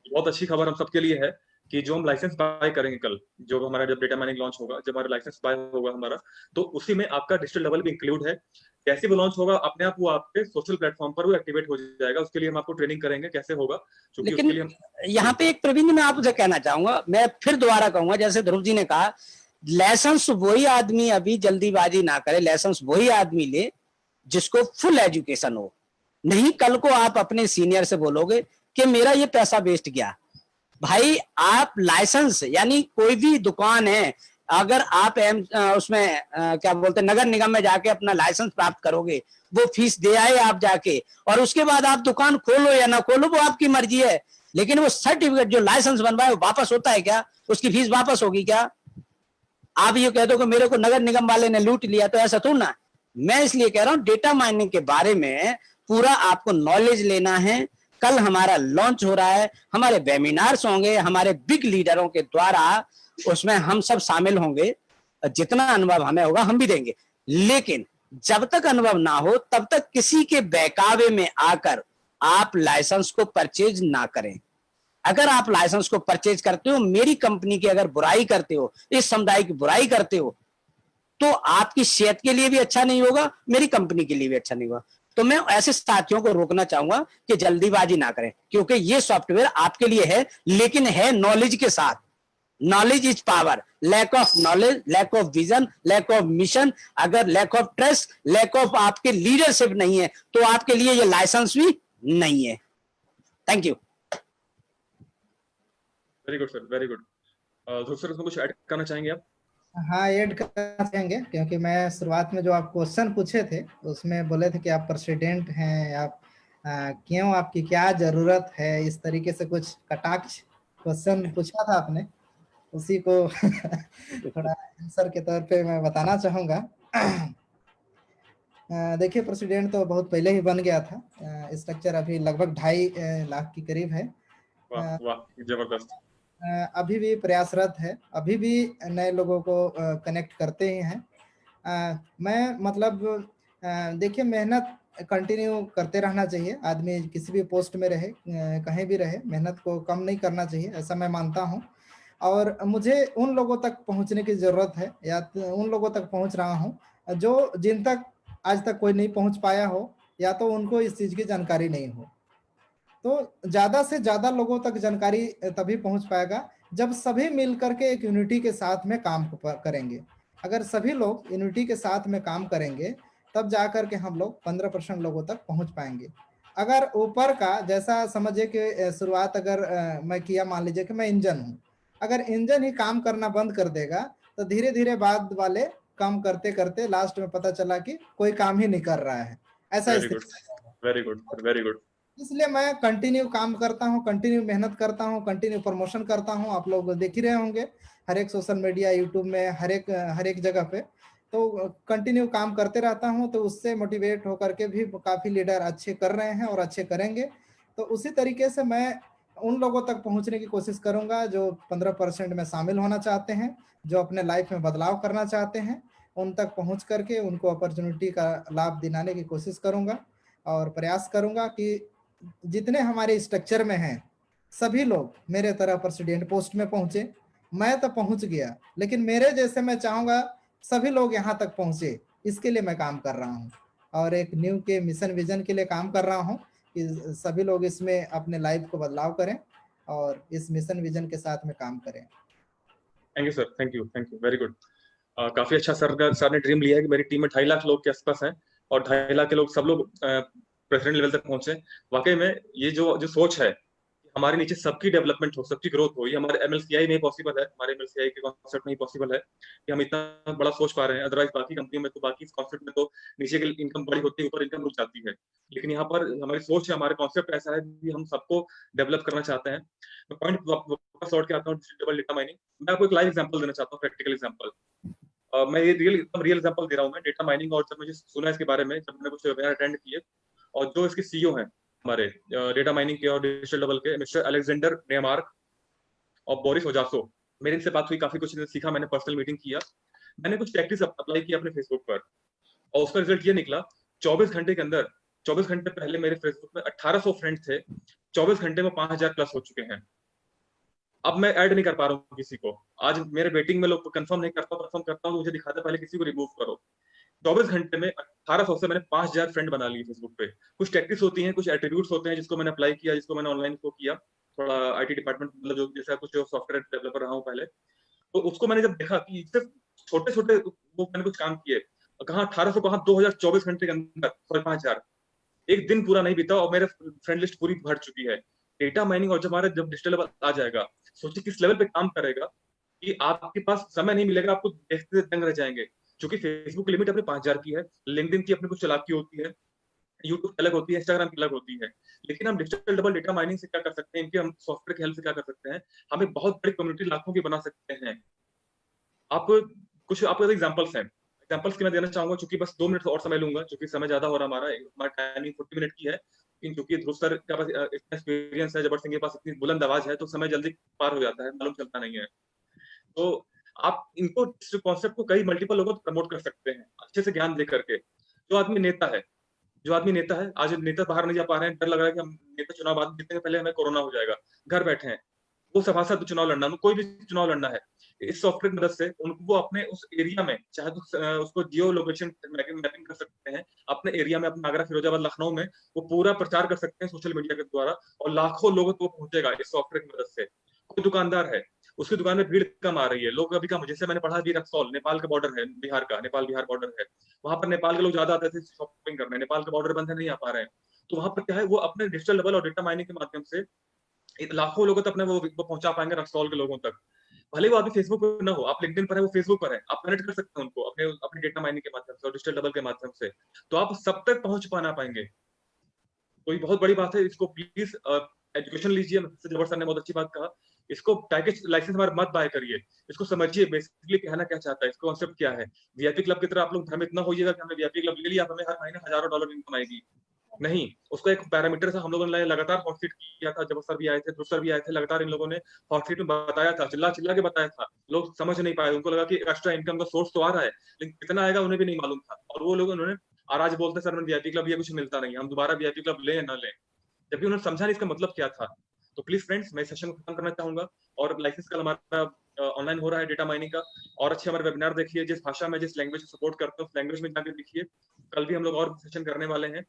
बहुत अच्छी खबर हम सबके लिए है कि जो हम लाइसेंस बाय करेंगे कल, जो हमारा जब डेटा माइनिंग लॉन्च होगा, जब हमारा लाइसेंस बाय होगा हमारा, तो उसी में आपका डिजिटल डबल भी इंक्लूड है। कैसे वो लॉन्च होगा, अपने आप वो आपके सोशल प्लेटफॉर्म पर वो एक्टिवेट हो जाएगा। उसके लिए हम आपको ट्रेनिंग करेंगे कैसे होगा, क्योंकि उसके लिए लेकिन यहाँ पे एक प्रवीण, मैं आपसे कहना चाहूंगा, मैं फिर दोबारा कहूंगा, जैसे ध्रुव जी ने कहा, लाइसेंस वही आदमी, अभी जल्दीबाजी ना करे, लाइसेंस वही आदमी ले जिसको फुल एजुकेशन हो। नहीं कल को आप अपने सीनियर से बोलोगे कि मेरा ये पैसा वेस्ट गया। भाई आप लाइसेंस, यानी कोई भी दुकान है, अगर आप उसमें क्या बोलते हैं, नगर निगम में जाके अपना लाइसेंस प्राप्त करोगे, वो फीस दे आए आप जाके, और उसके बाद आप दुकान खोलो या ना खोलो वो आपकी मर्जी है। लेकिन वो सर्टिफिकेट जो लाइसेंस बनवाए वो वापस होता है क्या? उसकी फीस वापस होगी क्या? आप ये कह दो कि मेरे को नगर निगम वाले ने लूट लिया, तो ऐसा थोड़ा ना। मैं इसलिए कह रहा हूं डेटा माइनिंग के बारे में पूरा आपको नॉलेज लेना है। कल हमारा लॉन्च हो रहा है, हमारे वेबिनार्स होंगे, हमारे बिग लीडरों के द्वारा, उसमें हम सब शामिल होंगे। जितना अनुभव हमें होगा हम भी देंगे, लेकिन जब तक अनुभव ना हो तब तक किसी के बहकावे में आकर आप लाइसेंस को परचेज ना करें। अगर आप लाइसेंस को परचेज करते हो, मेरी कंपनी की अगर बुराई करते हो, इस समुदाय की बुराई करते हो, तो आपकी सेहत के लिए भी अच्छा नहीं होगा, मेरी कंपनी के लिए भी अच्छा नहीं होगा। तो मैं ऐसे साथियों को रोकना चाहूंगा कि जल्दीबाजी ना करें, क्योंकि ये सॉफ्टवेयर आपके लिए है, लेकिन है नॉलेज के साथ। Knowledge is power. Lack of knowledge, lack of vision, lack of mission, अगर lack of trust, lack of आपके लीडरशिप नहीं है, तो आपके लिए ये लाइसेंस भी नहीं है। Thank you. Very good sir, very good. Dhruv sir, इसमें कुछ ऐड करना चाहेंगे आप? हाँ, ऐड करना चाहेंगे, क्योंकि मैं शुरुआत में जो आप क्वेश्चन पूछे थे उसमें बोले थे कि आप प्रेसिडेंट हैं, आप क्यों, आपकी क्या जरूरत है, इस तरीके से कुछ कटाक्ष क्वेश्चन पूछा था आपने, उसी को थोड़ा आंसर के तौर पे मैं बताना चाहूँगा। देखिए, प्रेसिडेंट तो बहुत पहले ही बन गया था। स्ट्रक्चर अभी लगभग 2.5 लाख के करीब है। वाह वाह, जबरदस्त। अभी भी प्रयासरत है, अभी भी नए लोगों को कनेक्ट करते ही हैं। मैं मतलब देखिए, मेहनत कंटिन्यू करते रहना चाहिए। आदमी किसी भी पोस्ट में रहे, कहीं भी रहे, मेहनत को कम नहीं करना चाहिए, ऐसा मैं मानता हूँ। और मुझे उन लोगों तक पहुंचने की जरूरत है, या उन लोगों तक पहुंच रहा हूं जो जिन तक आज तक कोई नहीं पहुंच पाया हो, या तो उनको इस चीज की जानकारी नहीं हो। तो ज्यादा से ज्यादा लोगों तक जानकारी तभी पहुंच पाएगा जब सभी मिलकर के एक यूनिटी के साथ में काम करेंगे। अगर सभी लोग यूनिटी के साथ में काम करेंगे तब जाकर के हम लोग 15% लोगों तक पहुंच पाएंगे। अगर ऊपर का जैसा समझिए कि शुरुआत अगर मैं किया, मान लीजिए कि मैं इंजन हूं, अगर इंजन ही काम करना बंद कर देगा तो धीरे धीरे बाद वाले काम करते करते लास्ट में पता चला कि कोई काम ही नहीं कर रहा है, ऐसा वेरी गुड, स्थिति। Very good, very good. इसलिए मैं कंटिन्यू काम करता हूँ, कंटिन्यू मेहनत करता हूँ, कंटिन्यू प्रमोशन करता हूँ। आप लोग देख ही रहे होंगे हर एक सोशल मीडिया, यूट्यूब में, हर एक जगह पे तो कंटिन्यू काम करते रहता हूँ। तो उससे मोटिवेट होकर के भी काफी लीडर अच्छे कर रहे हैं और अच्छे करेंगे। तो उसी तरीके से मैं उन लोगों तक पहुंचने की कोशिश करूंगा जो 15% में शामिल होना चाहते हैं, जो अपने लाइफ में बदलाव करना चाहते हैं। उन तक पहुंच करके उनको अपॉर्चुनिटी का लाभ दिलाने की कोशिश करूंगा और प्रयास करूंगा कि जितने हमारे स्ट्रक्चर में हैं सभी लोग मेरे तरह प्रेसिडेंट पोस्ट में पहुंचे। मैं तो पहुंच गया, लेकिन मेरे जैसे मैं चाहूंगा सभी लोग यहाँ तक पहुंचे, इसके लिए मैं काम कर रहा हूँ। और एक न्यू के मिशन विजन के लिए काम कर रहा हूँ कि सभी लोग इसमें अपने लाइफ को बदलाव करें और इस मिशन विजन के साथ में काम करें। Thank you sir, thank you, very good. काफी अच्छा सर ने ड्रीम लिया है कि मेरी टीम में 2.5 लाख लोग के आसपास हैं और 2.5 लाख के लोग सब लोग प्रेसिडेंट लेवल तक पहुंचे। वाकई में ये जो सोच है हमारे नीचे सबकी डेवलपमेंट हो, सबकी ग्रोथ हो, ये हमारे एमएलसीआई में पॉसिबल है, हमारे एमएलसीआई के कॉन्सेप्ट में ही पॉसिबल है कि हम इतना बड़ा सोच पा रहे हैं। अदरवाइज बाकी कंपनियों में तो, बाकी कॉन्सेप्ट में तो नीचे की इनकम बड़ी होती है, ऊपर इनकम रुक जाती है। लेकिन यहाँ पर हमारी सोच है, हमारे कॉन्सेप्ट ऐसा है कि हम सबको डेवलप करना चाहते हैं। मैं पॉइंट वापस लौट के आता हूँ, डिजिटल डेटा माइनिंग। मैं आपको एक लाइव एग्जांपल देना चाहता हूँ, प्रैक्टिकल एग्जांपल। मैं ये रियल एग्जांपल दे रहा हूँ मैं डेटा माइनिंग। और जब मुझे सुना इसके बारे में, जब मैंने कुछ वेबिनार अटेंड किए, और जो इसके सीईओ हैं हमारे डेटा माइनिंग के और डिजिटल डबल के, मिस्टर अलेक्जेंडर नेमार्क और बोरिस ओजासो, मेरे इनसे बात हुई, काफी कुछ सीखा मैंने, पर्सनल मीटिंग किया, मैंने कुछ टैक्टिक्स अप्लाई किया अपने फेसबुक पर, और उसका रिजल्ट ये निकला 24 घंटे के अंदर। 24 घंटे पहले मेरे फेसबुक में 1800 फ्रेंड थे, 24 घंटे में 5000 प्लस हो चुके हैं। अब मैं ऐड नहीं कर पा रहा हूँ किसी को। आज मेरे वेटिंग में लोग कंफर्म नहीं करता, कंफर्म करता हूँ मुझे दिखाता, पहले किसी को रिमूव करो। 24 घंटे में 1800 से मैंने 5000 फ्रेंड बना लिए फेसबुक पे। कुछ टैक्टिक्स होती हैं, कुछ एट्रीब्यूट्स होते हैं जिसको मैंने अप्लाई किया, जिसको मैंने ऑनलाइन को किया, थोड़ा आईटी डिपार्टमेंट, मतलब जो जैसा कुछ सॉफ्टवेयर डेवलपर रहा हूँ पहले, तो उसको मैंने जब देखा कि सिर्फ छोटे छोटे वो मैंने कुछ काम किए, कहाँ 1800, कहाँ 2024 घंटे के अंदर, सॉरी 5000, एक दिन पूरा नहीं बीता और मेरे फ्रेंड लिस्ट पूरी भर चुकी है। डेटा माइनिंग और जब डिजिटल लेवल आ जाएगा, सोचिए किस लेवल पे काम करेगा कि आपके पास समय नहीं मिलेगा, आपको देखते दंग रह जाएंगे। क्योंकि फेसबुक की लिमिट अपने 5000 की है, लिंक्डइन की अपनी कुछ चालाकी होती है, यूट्यूब अलग होती है, इंस्टाग्राम की अलग होती है। लेकिन हम डिजिटल डबल डेटा माइनिंग से क्या कर सकते हैं, इनके हम सॉफ्टवेयर की हेल्प से क्या कर सकते हैं, हम एक बहुत बड़ी कम्युनिटी लाखों की बना सकते हैं। आपको एग्जांपल्स हैं, एग्जांपल्स की मैं देना चाहूंगा, क्योंकि बस 2 मिनट और समय लूंगा, क्योंकि समय ज्यादा हो रहा हमारा टाइमिंग 40 मिनट की है। लेकिन क्योंकि ध्रुव सर के पास इतना एक्सपीरियंस है, जबर सिंह के पास इतनी बुलंद आवाज है, तो समय जल्दी पार हो जाता है, मालूम चलता नहीं है। तो आप इनको, इस कॉन्सेप्ट को कई मल्टीपल लोगों को प्रमोट कर सकते हैं अच्छे से ज्ञान दे करके। जो आदमी नेता है, आज नेता बाहर नहीं जा पा रहे हैं, डर लग रहा है कि हम नेता चुनाव बाद जीतने के पहले हमें कोरोना हो जाएगा, घर बैठे हैं, वो सभासद चुनाव लड़ना, कोई भी चुनाव लड़ना है, इस सॉफ्टवेयर की मदद से उनको वो अपने उस एरिया में, चाहे तो उसको जियो लोकेशन मैपिंग कर सकते हैं, अपने एरिया में, अपने आगरा, फिरोजाबाद, लखनऊ में वो पूरा प्रचार कर सकते हैं सोशल मीडिया के द्वारा, और लाखों लोगों को पहुंचेगा इस सॉफ्टवेयर की मदद से। कोई दुकानदार है, उसकी दुकान में भीड़ कम आ रही है, लोग अभी कम, जैसे मैंने पढ़ा भी, रक्सौल नेपाल का बॉर्डर है, बिहार का, नेपाल बिहार बॉर्डर है, वहां पर नेपाल के लोग ज्यादा आते थे शॉपिंग करने, नेपाल का बॉर्डर बंद है, नहीं आ पा रहे हैं, तो वहां पर क्या है, वो अपने डिजिटल लेवल और डेटा माइनिंग के माध्यम से लाखों लोगों तक अपने वो पहुंचा पाएंगे, रक्सौल के लोगों तक। भले वो अभी फेसबुक पर ना हो, आप लिंक्डइन पर है, वो फेसबुक पर है, आप कनेक्ट कर सकते हैं उनको अपने डेटा माइनिंग के माध्यम से और डिजिटल डबल के माध्यम से, तो आप सब तक पहुंच पाना पाएंगे। कोई बहुत बड़ी बात है, इसको प्लीज एजुकेशन लीजिए, जबर सर ने बहुत अच्छी बात कहा, इसको पैकेज लाइसेंस हमारे मत बाय करिए, इसको समझिए बेसिकली कहना क्या चाहता है, इसका कॉन्सेप्ट क्या है। वीआईपी क्लब की तरह आप लोग भ्रमित ना होइएगा कि हमने वीआईपी क्लब ले लिया, हमें हर महीने हजारों डॉलर इनकम आएगी, नहीं। उसका एक पैरामीटर था, हम लोगों ने लगातार हॉटसीट किया था, जब सर भी आए थे, ध्रुव सर भी आए थे, लगातार इन लोगों ने हॉटसीट में बताया था, चिल्ला चिल्ला के बताया था, लोग समझ नहीं पाए, उनको लगा कि एक्स्ट्रा इनकम का सोर्स तो आ रहा है, लेकिन कितना आएगा उन्हें भी नहीं मालूम था, और वो लोग उन्होंने, और आज बोलते सर वीआईपी क्लब ये कुछ मिलता नहीं, हम दोबारा वीआईपी क्लब लें या ना लें, जबकि उन्होंने समझा नहीं इसका मतलब क्या था। तो प्लीज फ्रेंड्स, मैं सेशन को खत्म करना चाहूंगा और लाइसेंस कल हमारा ऑनलाइन हो रहा है डेटा माइनिंग का, और अच्छे हमारे वेबिनार देखिए, जिस भाषा में जिस लैंग्वेज सपोर्ट करते हो उस लैंग्वेज में जाकर देखिए। कल भी हम लोग और सेशन करने वाले हैं,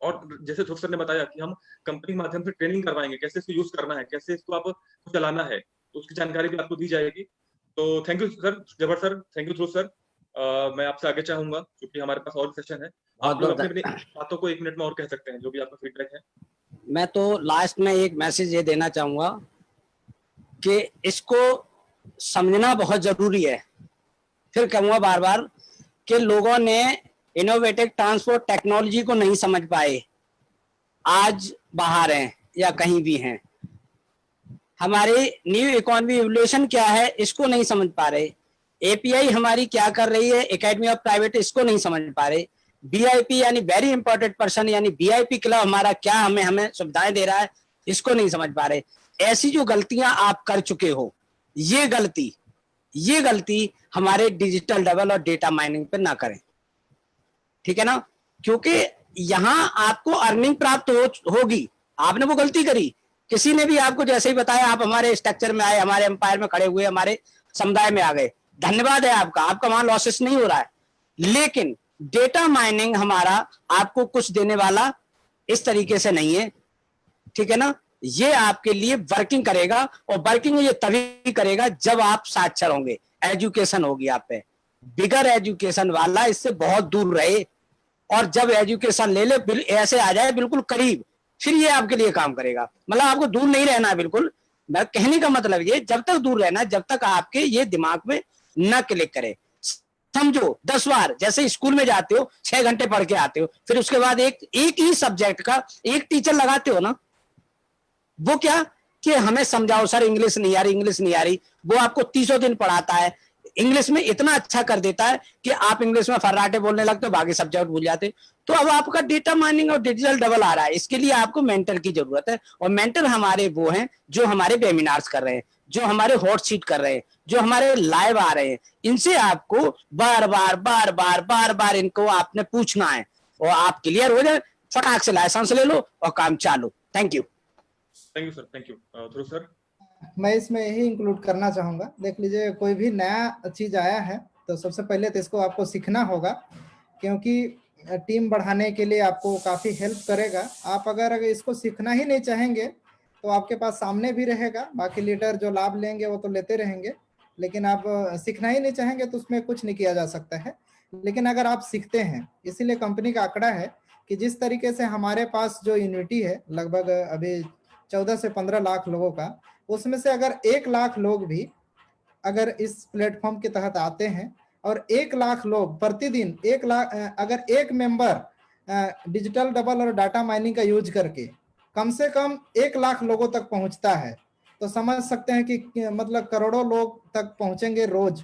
और जैसे ध्रुव सर ने बताया कि हम कंपनी के माध्यम से ट्रेनिंग करवाएंगे, कैसे इसको यूज करना है, कैसे इसको आप चलाना है, तो उसकी जानकारी भी आपको दी जाएगी। तो थैंक यू सर, जबर sir, thank you Dhruv sir. मैं आपसे आगे चाहूंगा क्योंकि हमारे पास और सेशन है, आप लोग अपनी अपनी बातों को 1 मिनट में और कह सकते हैं, जो भी आपका फीडबैक है। मैं तो लास्ट में एक मैसेज ये देना चाहूंगा कि इसको समझना बहुत जरूरी है। फिर कहूंगा बार बार कि लोगों ने इनोवेटिव ट्रांसपोर्ट टेक्नोलॉजी को नहीं समझ पाए, आज बाहर हैं या कहीं भी हैं। हमारे न्यू इकोनॉमी इवोल्यूशन क्या है इसको नहीं समझ पा रहे। एपीआई हमारी क्या कर रही है, एकेडमी ऑफ प्राइवेट, इसको नहीं समझ पा रहे। बीआईपी यानी वेरी इंपॉर्टेंट पर्सन यानी बीआईपी क्लब हमारा क्या हमें सुविधाएं दे रहा है, इसको नहीं समझ पा रहे। ऐसी जो गलतियां आप कर चुके हो, ये गलती हमारे डिजिटल डबल और डेटा माइनिंग पे ना करें, ठीक है ना। क्योंकि यहां आपको अर्निंग प्राप्त होगी। आपने वो गलती करी, किसी ने भी आपको जैसे ही बताया, आप हमारे स्ट्रक्चर में आए, हमारे एम्पायर में खड़े हुए, हमारे समुदाय में आ गए, धन्यवाद है आपका, आपका वहां लॉसेस नहीं हो रहा है। लेकिन डेटा माइनिंग हमारा आपको कुछ देने वाला इस तरीके से नहीं है, ठीक है ना। ये आपके लिए वर्किंग करेगा, और वर्किंग ये तभी करेगा जब आप साक्षर होंगे, एजुकेशन होगी आप पे। बिगर एजुकेशन वाला इससे बहुत दूर रहे, और जब एजुकेशन ले ले ऐसे आ जाए बिल्कुल करीब, फिर ये आपके लिए काम करेगा। मतलब आपको दूर नहीं रहना है बिल्कुल। मैं कहने का मतलब ये, जब तक दूर रहना, जब तक आपके ये दिमाग में न क्लिक करे। समझो 10 बार जैसे स्कूल में जाते हो, 6 घंटे पढ़ के आते हो, फिर उसके बाद एक ही सब्जेक्ट का एक टीचर लगाते हो ना, वो क्या कि हमें समझाओ सर, इंग्लिश नहीं आ रही। वो आपको 30 दिन पढ़ाता है, इंग्लिश में इतना अच्छा कर देता है कि आप इंग्लिश में फर्राटे बोलने लगते हो, बाकी सब्जेक्ट भूल जाते। तो अब आपका डेटा माइनिंग और डिजिटल डबल आ रहा है, इसके लिए आपको मेंटर की जरूरत है। और मेंटर हमारे वो हैं जो हमारे वेबिनार्स कर रहे हैं, जो हमारे हॉट सीट कर रहे हैं, जो हमारे लाइव आ रहे हैं। इनसे आपको बार बार इनको आपने पूछना है, और आप क्लियर हो जाए, फटाक से लाइसेंस ले लो और काम चालू। Thank you sir, thank you. Dhruv sir, मैं इसमें यही इंक्लूड करना चाहूँगा। देख लीजिए, कोई भी नया चीज़ आया है तो सबसे पहले तो इसको आपको सीखना होगा, क्योंकि टीम बढ़ाने के लिए आपको काफ़ी हेल्प करेगा। आप अगर इसको सीखना ही नहीं चाहेंगे तो आपके पास सामने भी रहेगा, बाकी लीडर जो लाभ लेंगे वो तो लेते रहेंगे, लेकिन आप सीखना ही नहीं चाहेंगे तो उसमें कुछ नहीं किया जा सकता है। लेकिन अगर आप सीखते हैं, इसीलिए कंपनी का आंकड़ा है कि जिस तरीके से हमारे पास जो यूनिटी है, लगभग अभी 14 से 15 लाख लोगों का, उसमें से अगर 1 लाख लोग भी अगर इस प्लेटफॉर्म के तहत आते हैं, और 1 लाख लोग प्रतिदिन, 1 लाख अगर एक मेंबर डिजिटल डबल और डाटा माइनिंग का यूज करके कम से कम 1 लाख लोगों तक पहुंचता है, तो समझ सकते हैं कि मतलब करोड़ों लोग तक पहुंचेंगे रोज।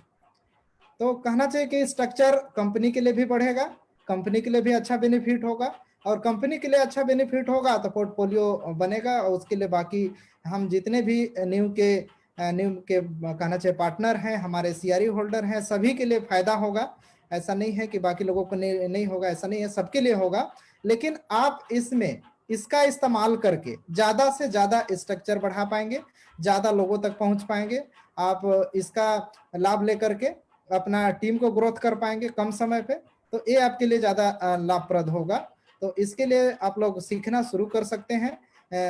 तो कहना चाहिए कि स्ट्रक्चर कंपनी के लिए भी बढ़ेगा, कंपनी के लिए भी अच्छा बेनिफिट होगा, और कंपनी के लिए अच्छा बेनिफिट होगा तो पोर्टफोलियो बनेगा, और उसके लिए बाकी हम जितने भी न्यू के कहना चाहिए पार्टनर हैं, हमारे सीआरई होल्डर हैं, सभी के लिए फायदा होगा। ऐसा नहीं है कि बाकी लोगों को नहीं होगा, ऐसा नहीं है, सबके लिए होगा। लेकिन आप इसमें इसका इस्तेमाल करके ज्यादा से ज्यादा स्ट्रक्चर बढ़ा पाएंगे, ज्यादा लोगों तक पहुंच पाएंगे, आप इसका लाभ लेकर के अपना टीम को ग्रोथ कर पाएंगे कम समय पे, तो ये आपके लिए ज्यादा लाभप्रद होगा। तो इसके लिए आप लोग सीखना शुरू कर सकते हैं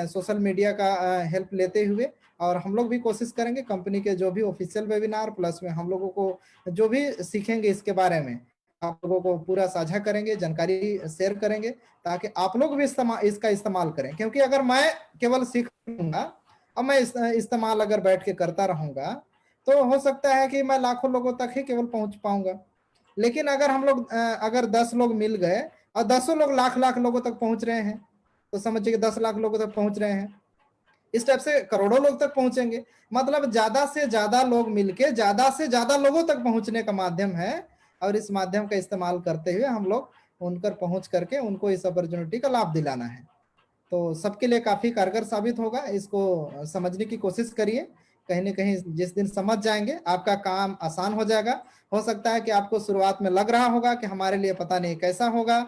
सोशल मीडिया का हेल्प लेते हुए, और हम लोग भी कोशिश करेंगे कंपनी के जो भी ऑफिशियल वेबिनार प्लस में हम लोगों को जो भी सीखेंगे इसके बारे में आप लोगों को पूरा साझा करेंगे, जानकारी शेयर करेंगे, ताकि आप लोग भी इसका इस्तेमाल करें। क्योंकि अगर मैं केवल सीख लूंगा और मैं इस्तेमाल अगर बैठ के करता रहूंगा तो हो सकता है कि मैं लाखों लोगों तक ही केवल पहुंच पाऊंगा। लेकिन अगर हम लोग अगर 10 लोग मिल गए और 10 लोग लाख लोगों तक पहुंच रहे हैं, तो समझिए कि 10 लाख लोगों तक पहुंच रहे हैं, इस टाइप से करोड़ों लोग तक पहुंचेंगे। मतलब ज्यादा से ज्यादा लोग मिलके ज्यादा से ज्यादा लोगों तक पहुंचने का माध्यम है, और इस माध्यम का इस्तेमाल करते हुए हम लोग उन पर पहुंच करके उनको इस अपॉर्चुनिटी का लाभ दिलाना है। तो सबके लिए काफी कारगर साबित होगा। इसको समझने की कोशिश करिए, कहीं ना कहीं जिस दिन समझ जाएंगे आपका काम आसान हो जाएगा। हो सकता है कि आपको शुरुआत में लग रहा होगा कि हमारे लिए पता नहीं कैसा होगा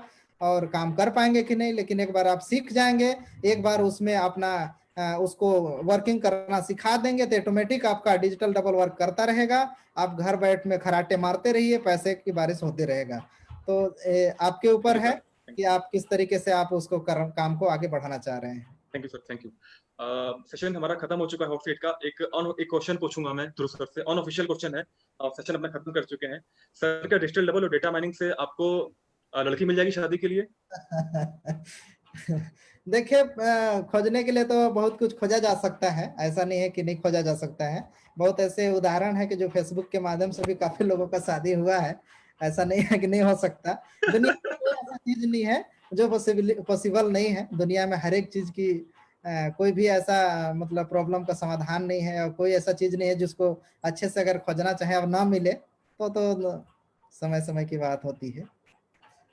और काम कर पाएंगे कि नहीं, लेकिन एक बार आप सीख जाएंगे, एक बार उसमें अपना उसको वर्किंग करना सिखा देंगे तो ऑटोमेटिक आपका डिजिटल डबल वर्क करता रहेगा। आप घर बैठ में खराटे मारते रहिए, पैसे की बारिश होती रहेगा। तो आपके ऊपर है कि आप किस तरीके से आप उसको काम को आगे बढ़ाना चाह रहे हैं। Thank you sir, thank you. Session हमारा खत्म हो चुका है हॉट सीट का। एक क्वेश्चन पूछूंगा मैं ध्रुव सर से, अनऑफिशियल क्वेश्चन है। सेशन अपना खत्म कर चुके हैं सर। क्या डिजिटल डबल और डेटा माइनिंग से आपको लड़की मिल जाएगी शादी के लिए? देखिए, खोजने के लिए तो बहुत कुछ खोजा जा सकता है, ऐसा नहीं है कि नहीं खोजा जा सकता है। बहुत ऐसे उदाहरण है कि जो फेसबुक के माध्यम से भी काफी लोगों का शादी हुआ है, ऐसा नहीं है कि नहीं हो सकता। दुनिया में कोई ऐसा चीज नहीं है जो पॉसिबल नहीं है। दुनिया में हर एक चीज की कोई भी ऐसा मतलब प्रॉब्लम का समाधान नहीं है, और कोई ऐसा चीज नहीं है जिसको अच्छे से अगर खोजना चाहे और ना मिले तो समय समय की बात होती है।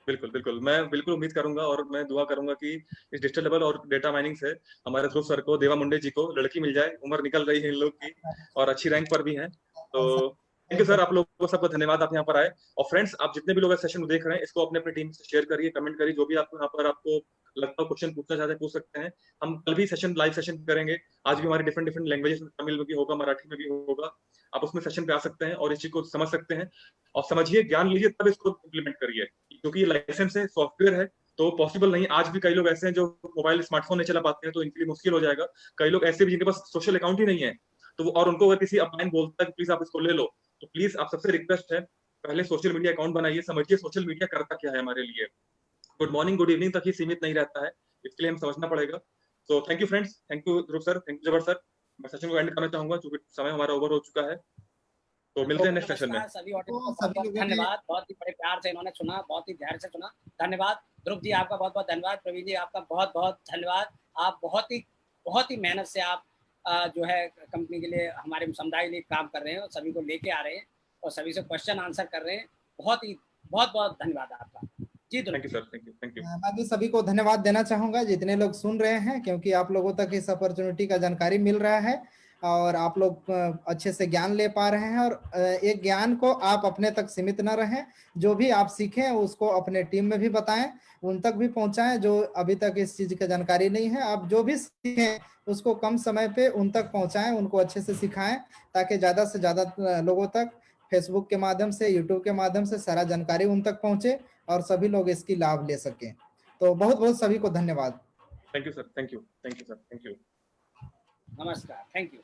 बिल्कुल बिल्कुल, मैं बिल्कुल उम्मीद करूंगा और मैं दुआ करूंगा कि इस डिजिटल डबल और डेटा माइनिंग से हमारे ध्रुव सर को, देवा मुंडे जी को लड़की मिल जाए। उम्र निकल रही है इन लोग की और अच्छी रैंक पर भी हैं। तो थैंक यू सर, आप लोगों को सबको धन्यवाद, आप यहाँ पर आए। और फ्रेंड्स, आप जितने भी लोग इस सेशन को देख रहे हैं, इसको अपने अपने टीम से शेयर करिए, कमेंट करिए। जो भी आपको यहाँ पर आपको लगता है क्वेश्चन पूछना चाहते हैं पूछ सकते हैं। हम कल भी सेशन लाइव सेशन करेंगे। आज भी हमारी डिफरेंट डिफरेंट लैंग्वेजेस में, तमिल में भी होगा, मराठी में भी होगा। आप उसमें सेशन पे आ सकते हैं और इस चीज को समझ सकते हैं और समझिए, ज्ञान लीजिए, तब इसको इम्प्लीमेंट करिए। क्योंकि ये लाइसेंस है, सॉफ्टवेयर है, तो पॉसिबल नहीं। आज भी कई लोग ऐसे हैं जो मोबाइल स्मार्टफोन नहीं चला पाते हैं, तो इनके लिए मुश्किल हो जाएगा। कई लोग ऐसे भी जिनके पास सोशल अकाउंट ही नहीं है, तो और उनको अगर किसी अपलाइन बोलता है कि प्लीज आप इसको ले लो, तो प्लीज आप सबसे रिक्वेस्ट है, पहले सोशल मीडिया अकाउंट बनाइए, समझिए सोशल मीडिया करता क्या है हमारे लिए। गुड मॉर्निंग गुड इवनिंग तक ही सीमित नहीं रहता है, इसके लिए हम समझना पड़ेगा। तो thank you friends, thank you Dhruv sir, thank you जबर सर। मैं सेशन को एंड करना चाहूंगा क्योंकि समय हमारा ओवर हो चुका है। तो मिलते हैं नेक्स्ट सेशन में। सभी ऑडियंस को बहुत बहुत धन्यवाद, बहुत ही बड़े प्यार से इन्होंने सुना, बहुत ही ध्यान से सुना। धन्यवाद ध्रुव जी, आपका बहुत बहुत धन्यवाद। प्रवीण जी, आपका बहुत बहुत धन्यवाद। आप बहुत ही मेहनत से आप जो है कंपनी के लिए, हमारे समुदाय के लिए काम कर रहे हैं और सभी को लेके आ रहे हैं और सभी से क्वेश्चन आंसर कर रहे हैं। बहुत बहुत धन्यवाद आपका ji. Thank you sir, thank you. मैं भी सभी को धन्यवाद देना चाहूंगा जितने लोग सुन रहे हैं, क्योंकि आप लोगों तक इस अपॉर्चुनिटी का जानकारी मिल रहा है और आप लोग अच्छे से ज्ञान ले पा रहे हैं। और एक ज्ञान को आप अपने तक सीमित न रहें, जो भी आप सीखें उसको अपने टीम में भी बताएं, उन तक भी पहुंचाएं जो अभी तक इस चीज की जानकारी नहीं है। आप जो भी सीखें उसको कम समय पे उन तक पहुंचाएं, उनको अच्छे से सिखाएं, ताकि ज्यादा से ज्यादा लोगों तक फेसबुक के माध्यम से, यूट्यूब के माध्यम से सारा जानकारी उन तक पहुंचे और सभी लोग इसकी लाभ ले सकें। तो बहुत बहुत सभी को धन्यवाद। Thank you sir, thank you sir, thank you. नमस्कार, थैंक यू।